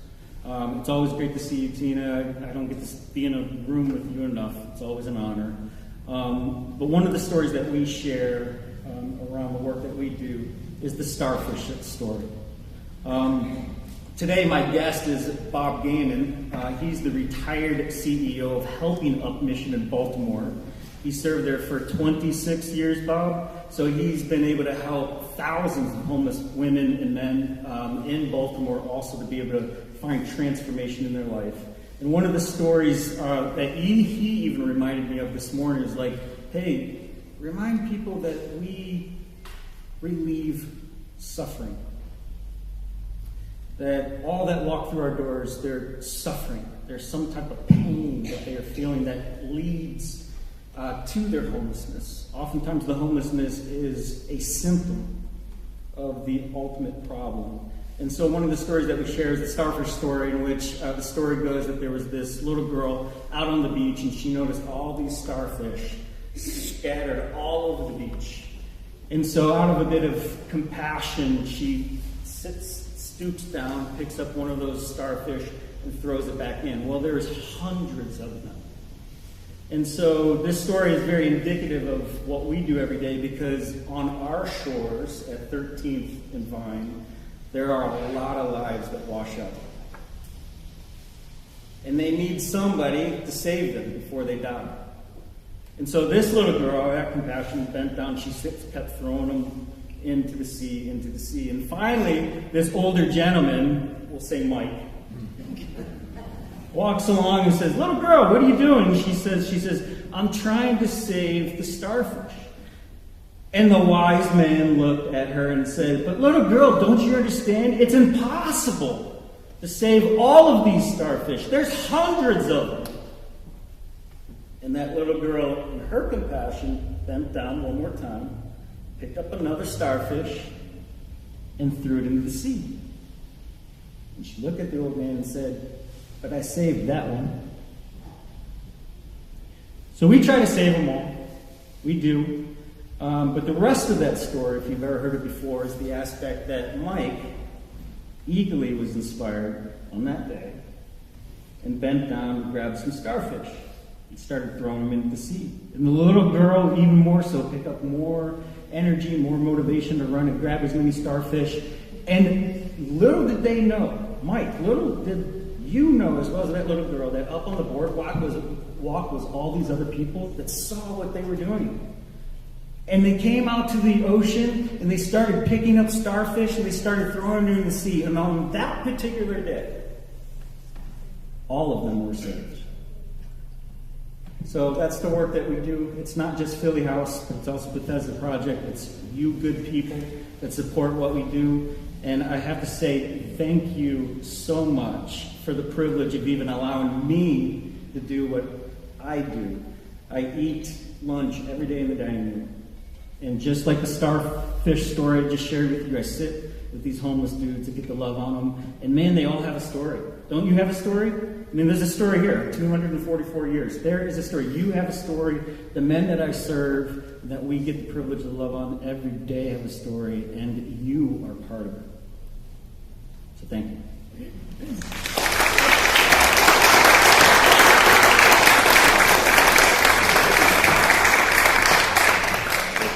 It's always great to see you, Tina. I don't get to be in a room with you enough. It's always an honor. But one of the stories that we share around the work that we do is the starfish story. Today, my guest is Bob Gaiman. He's the retired CEO of Helping Up Mission in Baltimore. He served there for 26 years, Bob. So he's been able to help thousands of homeless women and men in Baltimore also to be able to find transformation in their life. And one of the stories that he even reminded me of this morning is like, hey, remind people that we relieve suffering. That all that walk through our doors, they're suffering. There's some type of pain that they are feeling that leads to their homelessness. Oftentimes the homelessness is a symptom of the ultimate problem. And so one of the stories that we share is the starfish story, in which the story goes that there was this little girl out on the beach and she noticed all these starfish scattered all over the beach. And so out of a bit of compassion, she stoops down, picks up one of those starfish, and throws it back in. Well, there's hundreds of them. And so this story is very indicative of what we do every day, because on our shores at 13th and Vine, there are a lot of lives that wash up. And they need somebody to save them before they die. And so this little girl, out of compassion, bent down, she kept throwing them into the sea. And finally, this older gentleman, we'll say Mike, walks along and says, little girl, what are you doing? She says, I'm trying to save the starfish. And the wise man looked at her and said, but little girl, don't you understand? It's impossible to save all of these starfish. There's hundreds of them. And that little girl, in her compassion, bent down one more time, picked up another starfish, and threw it into the sea. And she looked at the old man and said, but I saved that one. So we try to save them all. We do. But the rest of that story, if you've ever heard it before, is the aspect that Mike eagerly was inspired on that day and bent down and grabbed some starfish and started throwing them into the sea. And the little girl, even more so, picked up more energy, more motivation to run and grab as many starfish. And little did they know, Mike, little did you know as well as that little girl, that up on the boardwalk was all these other people that saw what they were doing. And they came out to the ocean and they started picking up starfish and they started throwing them in the sea. And on that particular day, all of them were saved. So that's the work that we do. It's not just Philly House, but it's also Bethesda Project. It's you good people that support what we do. And I have to say thank you so much for the privilege of even allowing me to do what I do. I eat lunch every day in the dining room. And just like the starfish story I just shared with you, I sit with these homeless dudes and get the love on them. And man, they all have a story. Don't you have a story? I mean, there's a story here, 244 years. There is a story. You have a story. The men that I serve, that we get the privilege of love on every day, have a story, and you are part of it. So thank you.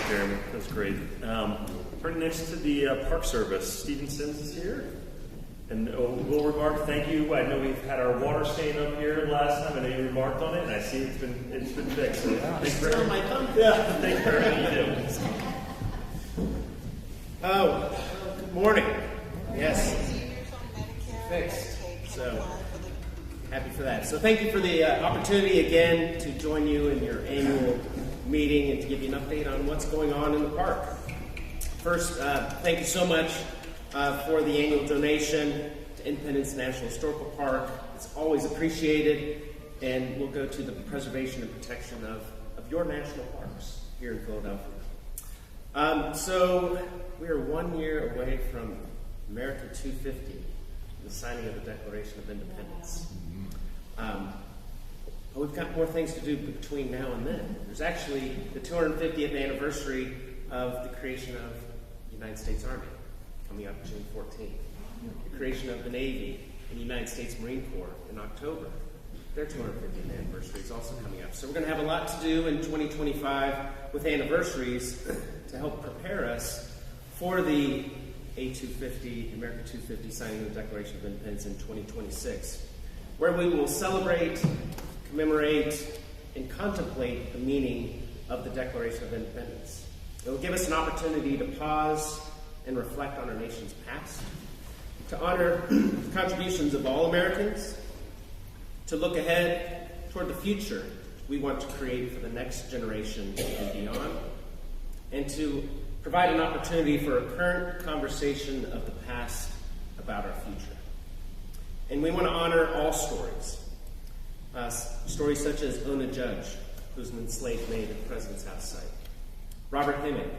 Jeremy, that's great. Right next to the Park Service, Stephen Sims is here. And we'll remark, thank you. I know we've had our water stain up here last time. I know you remarked on it, and I see it's been fixed. So thanks for everything. Yeah, thanks for everything you do. Oh, good morning. Yes. Fixed. So happy for that. So thank you for the opportunity again to join you in your annual meeting and to give you an update on what's going on in the park. First, thank you so much for the annual donation to Independence National Historical Park. It's always appreciated, and will go to the preservation and protection of your national parks here in Philadelphia. So we are 1 year away from America 250, the signing of the Declaration of Independence. But we've got more things to do between now and then. There's actually the 250th anniversary of the creation of the United States Army, coming up June 14th. The creation of the Navy and the United States Marine Corps in October. their 250th anniversary is also coming up. So we're going to have a lot to do in 2025 with anniversaries to help prepare us for the A250, America 250 signing of the Declaration of Independence in 2026, where we will celebrate, commemorate, and contemplate the meaning of the Declaration of Independence. It will give us an opportunity to pause and reflect on our nation's past, to honor the contributions of all Americans, to look ahead toward the future we want to create for the next generation and beyond, and to provide an opportunity for a current conversation of the past about our future. And we want to honor all stories. Stories such as Ona Judge, who's an enslaved maid at the President's House site. Robert Heming,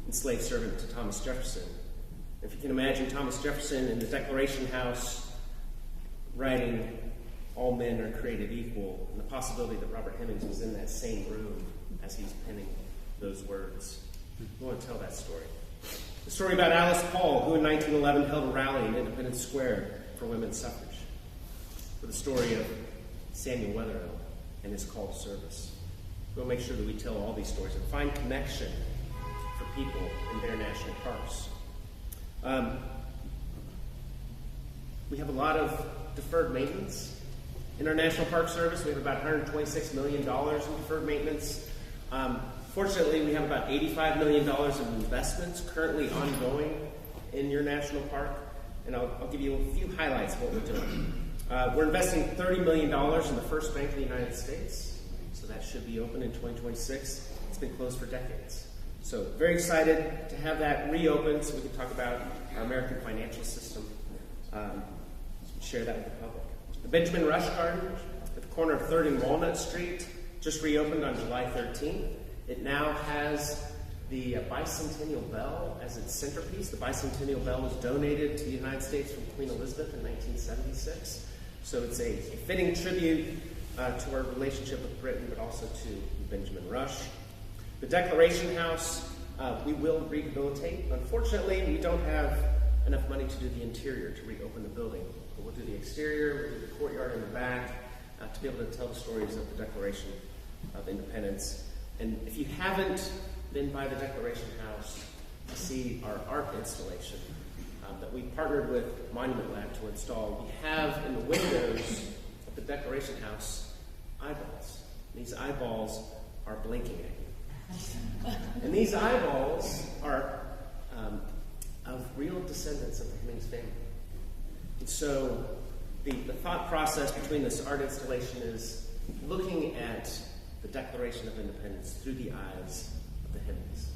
enslaved servant to Thomas Jefferson. If you can imagine Thomas Jefferson in the Declaration House writing, "All men are created equal," and the possibility that Robert Hemings was in that same room as he's penning those words. We want to tell that story. The story about Alice Paul, who in 1911 held a rally in Independence Square for women's suffrage. For the story of Samuel Wetherell and his call to service. We'll make sure that we tell all these stories and find connection for people in their national parks. We have a lot of deferred maintenance in our National Park Service. We have about $126 million in deferred maintenance. Fortunately, we have about $85 million of investments currently ongoing in your national park, and I'll give you a few highlights of what we're doing. We're investing $30 million in the first bank in the United States, so that should be open in 2026. It's been closed for decades. So very excited to have that reopened so we can talk about our American financial system, share that with the public. The Benjamin Rush Garden at the corner of 3rd and Walnut Street just reopened on July 13th. It now has the bicentennial bell as its centerpiece. The bicentennial bell was donated to the United States from Queen Elizabeth in 1976. So it's a fitting tribute to our relationship with Britain, but also to Benjamin Rush. The Declaration House, we will rehabilitate. Unfortunately, we don't have enough money to do the interior to reopen the building. But we'll do the exterior, we'll do the courtyard in the back, to be able to tell the stories of the Declaration of Independence. And if you haven't been by the Declaration House to see our art installation that we partnered with Monument Lab to install, we have in the windows of the Declaration House eyeballs. These eyeballs are blinking at you. And these eyeballs are of real descendants of the Hemings family. And so the thought process between this art installation is looking at the Declaration of Independence through the eyes of the Hemings,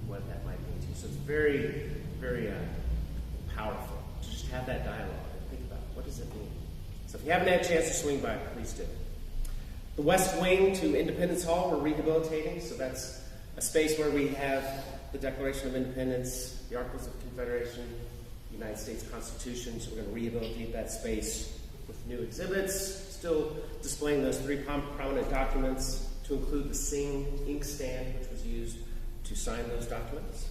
what that might mean to you. So it's very, very powerful to just have that dialogue and think about what does it mean. So if you haven't had a chance to swing by, please do. The West Wing to Independence Hall we're rehabilitating, so that's a space where we have the Declaration of Independence, the Articles of Confederation, the United States Constitution, so we're going to rehabilitate that space with new exhibits, still displaying those three prominent documents, to include the Sing inkstand, which was used to sign those documents.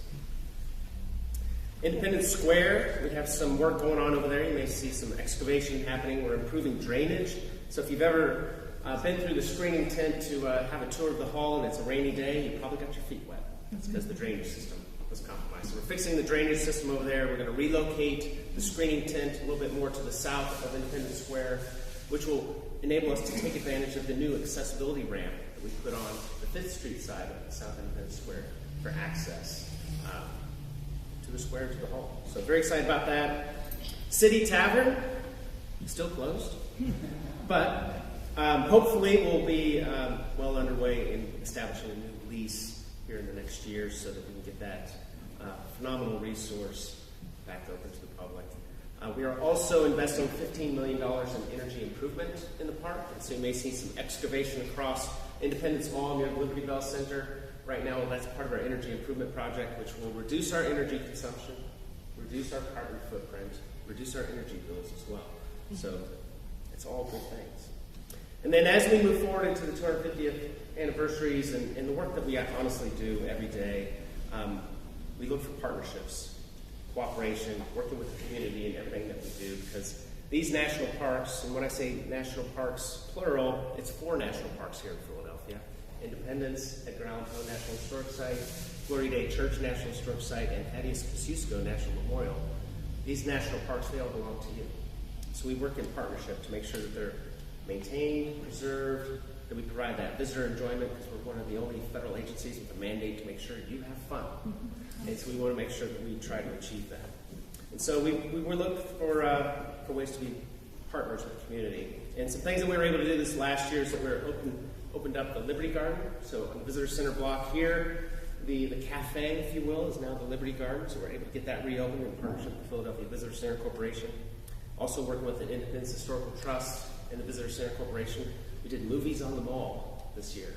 Independence Square, we have some work going on over there. You may see some excavation happening. We're improving drainage. So if you've ever been through the screening tent to have a tour of the hall and it's a rainy day, you probably got your feet wet. That's because the drainage system was compromised. So we're fixing the drainage system over there. We're going to relocate the screening tent a little bit more to the south of Independence Square, which will enable us to take advantage of the new accessibility ramp that we put on the 5th Street side of South Independence Square for access to the square, to the hall. So very excited about that. City Tavern, still closed, but hopefully we'll be well underway in establishing a new lease here in the next year so that we can get that phenomenal resource back open to the public. We are also investing $15 million in energy improvement in the park, and so you may see some excavation across Independence Mall near the Liberty Bell Center. Right now, that's part of our energy improvement project, which will reduce our energy consumption, reduce our carbon footprint, reduce our energy bills as well. So it's all good things. And then as we move forward into the 250th anniversaries and the work that we honestly do every day, we look for partnerships, cooperation, working with the community in everything that we do, because These national parks, and when I say national parks plural, it's 4 national parks here in Philadelphia. Independence, Edgar Allan Poe National Historic Site, Glory Day Church National Historic Site, and Thaddeus Kosciuszko National Memorial. These national parks, they all belong to you. So we work in partnership to make sure that they're maintained, preserved, that we provide that visitor enjoyment, because we're one of the only federal agencies with a mandate to make sure you have fun. And so we want to make sure that we try to achieve that. And so we look for ways to be partners with the community. And some things that we were able to do this last year is that we opened up the Liberty Garden. So on the visitor center block here, the cafe, if you will, is now the Liberty Garden. So we're able to get that reopened in partnership with the Philadelphia Visitor Center Corporation. Also working with the Independence Historical Trust and the Visitor Center Corporation. We did Movies on the Mall this year.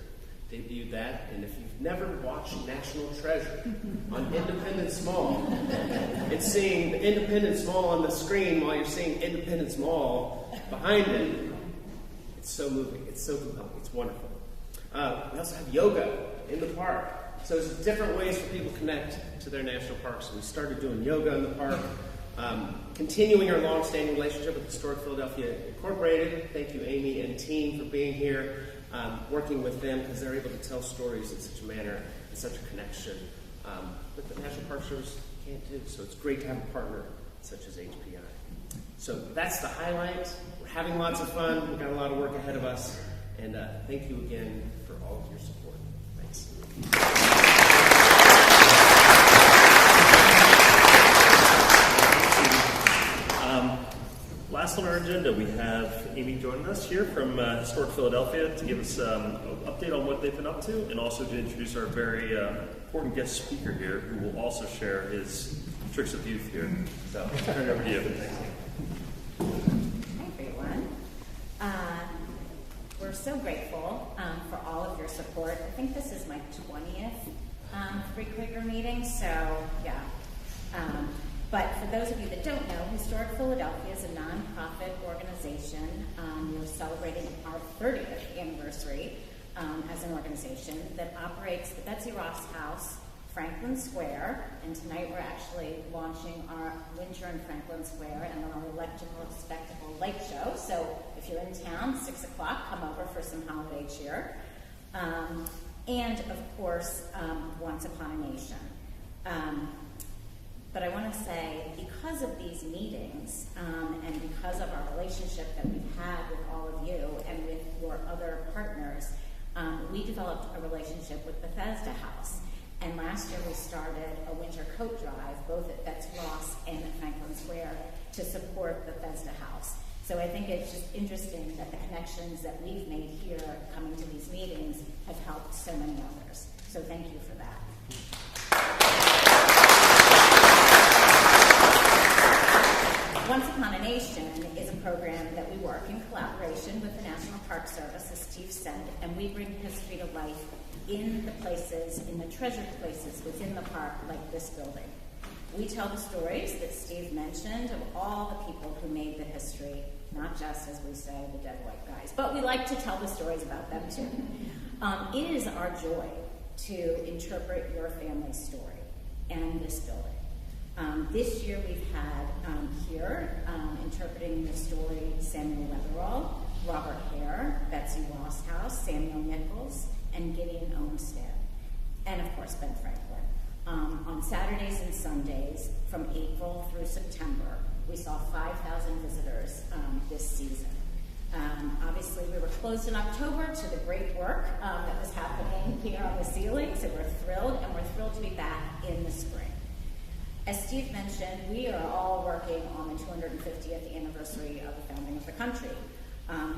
Debuted that, and if you've never watched National Treasure on Independence Mall, it's seeing the Independence Mall on the screen while you're seeing Independence Mall behind it. It's so moving. It's so compelling. It's wonderful. We also have yoga in the park. So there's different ways for people to connect to their national parks. So we started doing yoga in the park, continuing our long-standing relationship with Historic Philadelphia Incorporated. Thank you, Amy and team, for being here, working with them, because they're able to tell stories in such a manner and such a connection that the National Park Service can't do. So it's great to have a partner such as HPI. So that's the highlight. We're having lots of fun. We've got a lot of work ahead of us. And thank you again for all of your support. Thanks. Last on our agenda, we have Amy joining us here from Historic Philadelphia to give us an update on what they've been up to, and also to introduce our very important guest speaker here, who will also share his tricks of youth here. So, turn it over to you. Hi, everyone. We're so grateful for all of your support. I think this is my 20th Free Quaker meeting, so yeah. But for those of you that don't know, Historic Philadelphia is a nonprofit organization. We're celebrating our 30th anniversary as an organization that operates the Betsy Ross House, Franklin Square, and tonight we're actually launching our Winter in Franklin Square and our Electrical Spectacle Light Show. So if you're in town, 6 o'clock, come over for some holiday cheer. And of course, Once Upon a Nation. But I want to say, because of these meetings, and because of our relationship that we've had with all of you and with your other partners, we developed a relationship with Bethesda House. And last year we started a winter coat drive, both at Betsy Ross and at Franklin Square, to support Bethesda House. So I think it's just interesting that the connections that we've made here coming to these meetings have helped so many others. So thank you for that. Once Upon a Nation is a program that we work in collaboration with the National Park Service, as Steve said, and we bring history to life in the places, in the treasured places within the park, like this building. We tell the stories that Steve mentioned of all the people who made the history, not just, as we say, the dead white guys, but we like to tell the stories about them too. It is our joy to interpret your family's story and this building. This year we've had here interpreting the story Samuel Weatherall, Robert Hare, Betsy Ross House, Samuel Nichols, and Gideon Olmsted, and of course Ben Franklin. On Saturdays and Sundays from April through September, we saw 5,000 visitors this season. Obviously, we were closed in October to the great work that was happening here on the ceiling, so we're thrilled, and we're thrilled to be back in the spring. As Steve mentioned, we are all working on the 250th anniversary of the founding of the country.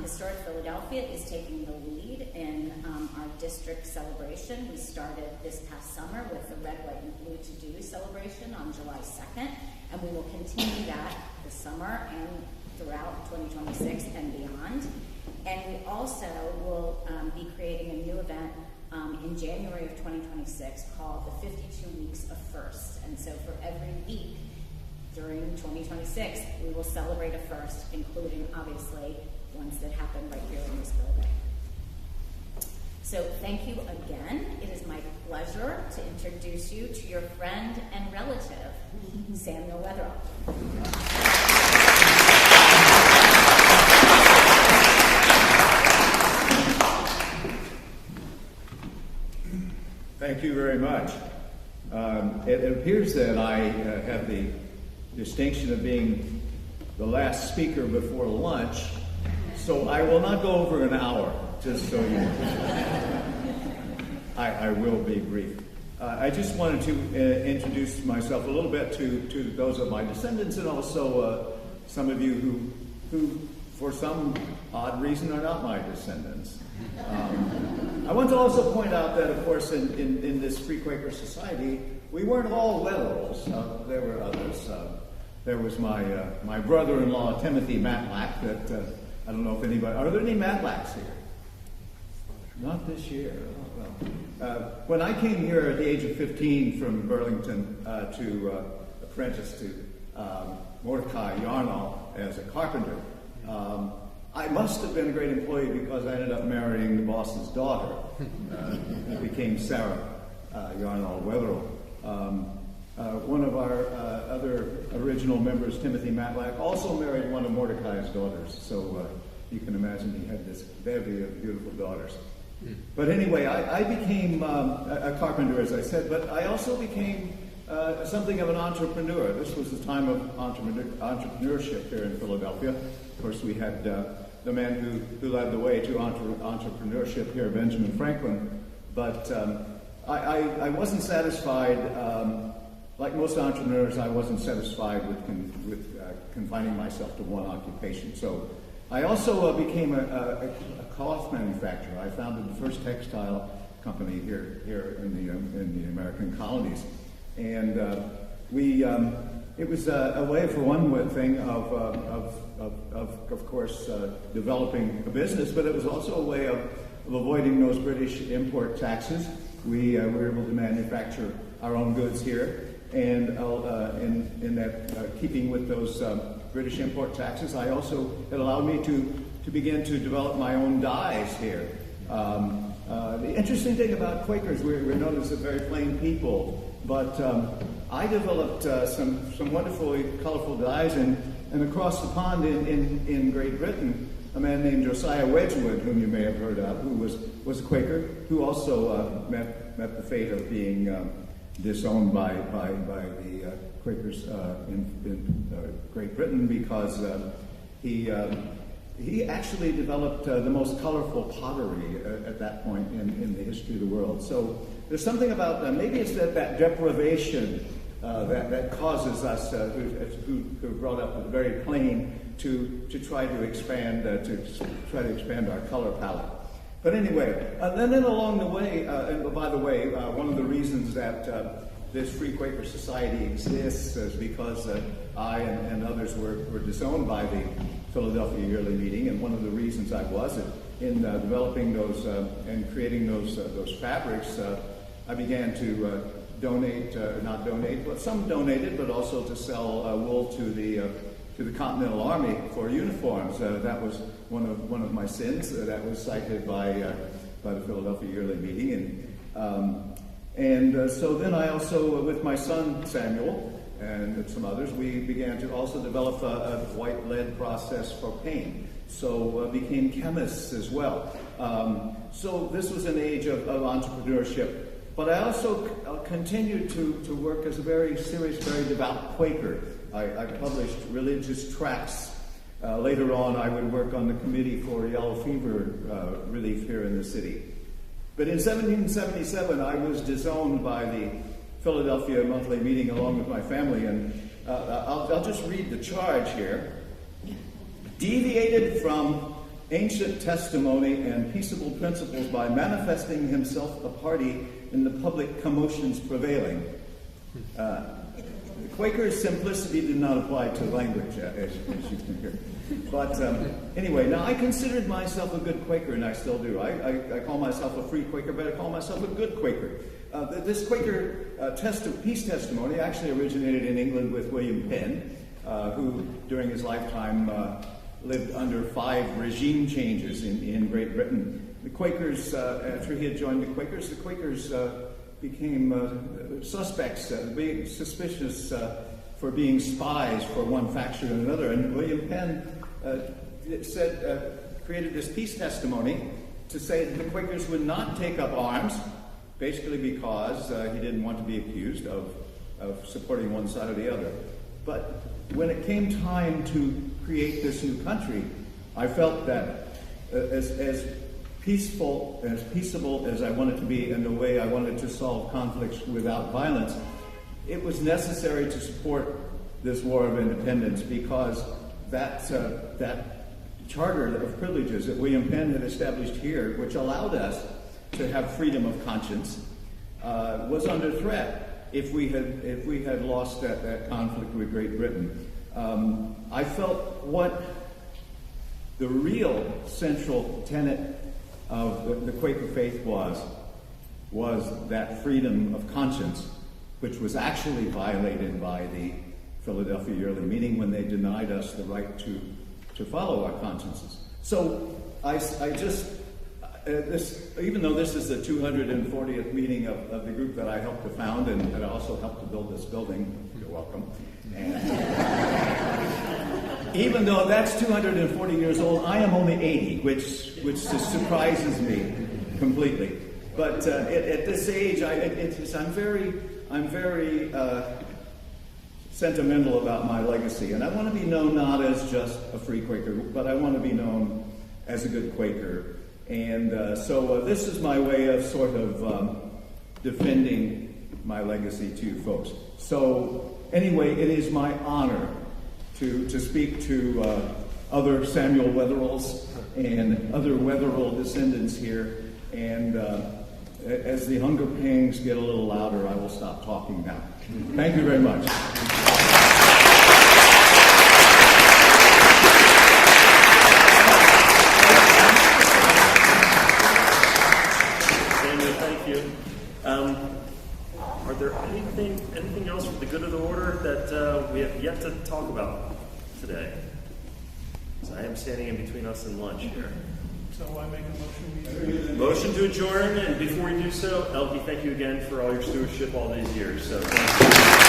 Historic Philadelphia is taking the lead in our district celebration. We started this past summer with the Red, White, and Blue To-Do celebration on July 2nd, and we will continue that this summer and throughout 2026 and beyond. And we also will be creating a new event in January of 2026 called the 52 Weeks of First. And so for every week during 2026, we will celebrate a first, including obviously ones that happen right here in this building. So thank you again. It is my pleasure to introduce you to your friend and relative, Samuel Weatherall. Thank you very much. It appears that I have the distinction of being the last speaker before lunch, so I will not go over an hour, just so you know. I will be brief. I just wanted to introduce myself a little bit to those of my descendants, and also some of you who, for some odd reason, are not my descendants. I want to also point out that, of course, in this Free Quaker Society, we weren't all Wetheralls. There were others. There was my brother-in-law, Timothy Matlack, that I don't know if anybody... Are there any Matlacks here? Not this year. Oh, well. When I came here at the age of 15 from Burlington to apprentice to Mordecai Yarnall as a carpenter, I must have been a great employee because I ended up marrying the boss's daughter. It became Sarah Yarnall Wetherall. One of our other original members, Timothy Matlack, also married one of Mordecai's daughters. So you can imagine he had this bevy of beautiful daughters. But anyway, I became a carpenter, as I said, but I also became something of an entrepreneur. This was the time of entrepreneurship here in Philadelphia. Of course, we had the man who led the way to entrepreneurship here, Benjamin Franklin. But I wasn't satisfied, like most entrepreneurs, I wasn't satisfied with confining myself to one occupation. So I also became a cloth manufacturer. I founded the first textile company here in the American colonies, and it was a way, for one thing, of course, developing a business, but it was also a way of avoiding those British import taxes. We were able to manufacture our own goods here, and in that keeping with those British import taxes, it allowed me to begin to develop my own dyes here. The interesting thing about Quakers, we're known as a very plain people, but I developed some wonderfully colorful dyes, and across the pond in Great Britain, a man named Josiah Wedgwood, whom you may have heard of, who was a Quaker, who also met the fate of being disowned by the Quakers in Great Britain, because he actually developed the most colorful pottery at that point in the history of the world. So there's something about maybe it's that deprivation that causes us who are brought up very plain to try to expand our color palette. But anyway, and then along the way, and by the way, one of the reasons that this Free Quaker Society exists is because I and others were disowned by the Philadelphia Yearly Meeting, and one of the reasons I was in developing those and creating those fabrics, I began to not donate, but some donated, but also to sell wool to the Continental Army for uniforms. That was one of my sins. That was cited by the Philadelphia Yearly Meeting, and so then I also, with my son Samuel and some others, we began to also develop a white lead process for paint. So became chemists as well. So this was an age of entrepreneurship. But I also continued to work as a very serious, very devout Quaker. I published religious tracts. Later on, I would work on the committee for yellow fever relief here in the city. But in 1777, I was disowned by the Philadelphia Monthly Meeting along with my family, and I'll just read the charge here. Deviated from ancient testimony and peaceable principles by manifesting himself a party in the public commotions prevailing. The Quaker's simplicity did not apply to language, as you can hear. But anyway, now I considered myself a good Quaker, and I still do. I call myself a free Quaker, but I call myself a good Quaker. This Quaker peace testimony actually originated in England with William Penn, who during his lifetime lived under 5 regime changes in Great Britain. The Quakers, after he had joined the Quakers became suspects, being suspicious for being spies for one faction or another. And William Penn created this peace testimony to say that the Quakers would not take up arms basically because he didn't want to be accused of supporting one side or the other. But when it came time to create this new country, I felt that as peaceful, as peaceable as I wanted to be in the way I wanted to solve conflicts without violence, it was necessary to support this War of Independence because that charter of privileges that William Penn had established here, which allowed us to have freedom of conscience, was under threat if we had lost that conflict with Great Britain. I felt what the real central tenet of the Quaker faith was that freedom of conscience, which was actually violated by the Philadelphia Yearly Meeting when they denied us the right to follow our consciences. So I just, even though this is the 240th meeting of the group that I helped to found and that I also helped to build this building, you're welcome. And even though that's 240 years old, I am only 80, which just surprises me completely. But at this age, I'm very sentimental about my legacy, and I want to be known not as just a free Quaker, but I want to be known as a good Quaker. And so this is my way of sort of defending my legacy to you folks. So anyway, it is my honor to speak to other Samuel Wetheralls and other Wetherall descendants here. And as the hunger pangs get a little louder, I will stop talking now. Thank you very much. Samuel, thank you. Are there anything else for the good of the order that we have yet to talk about today? So I am standing in between us and lunch here. So I make a motion. Motion to adjourn, and before we do so, Elkie, thank you again for all your stewardship all these years. So thank you.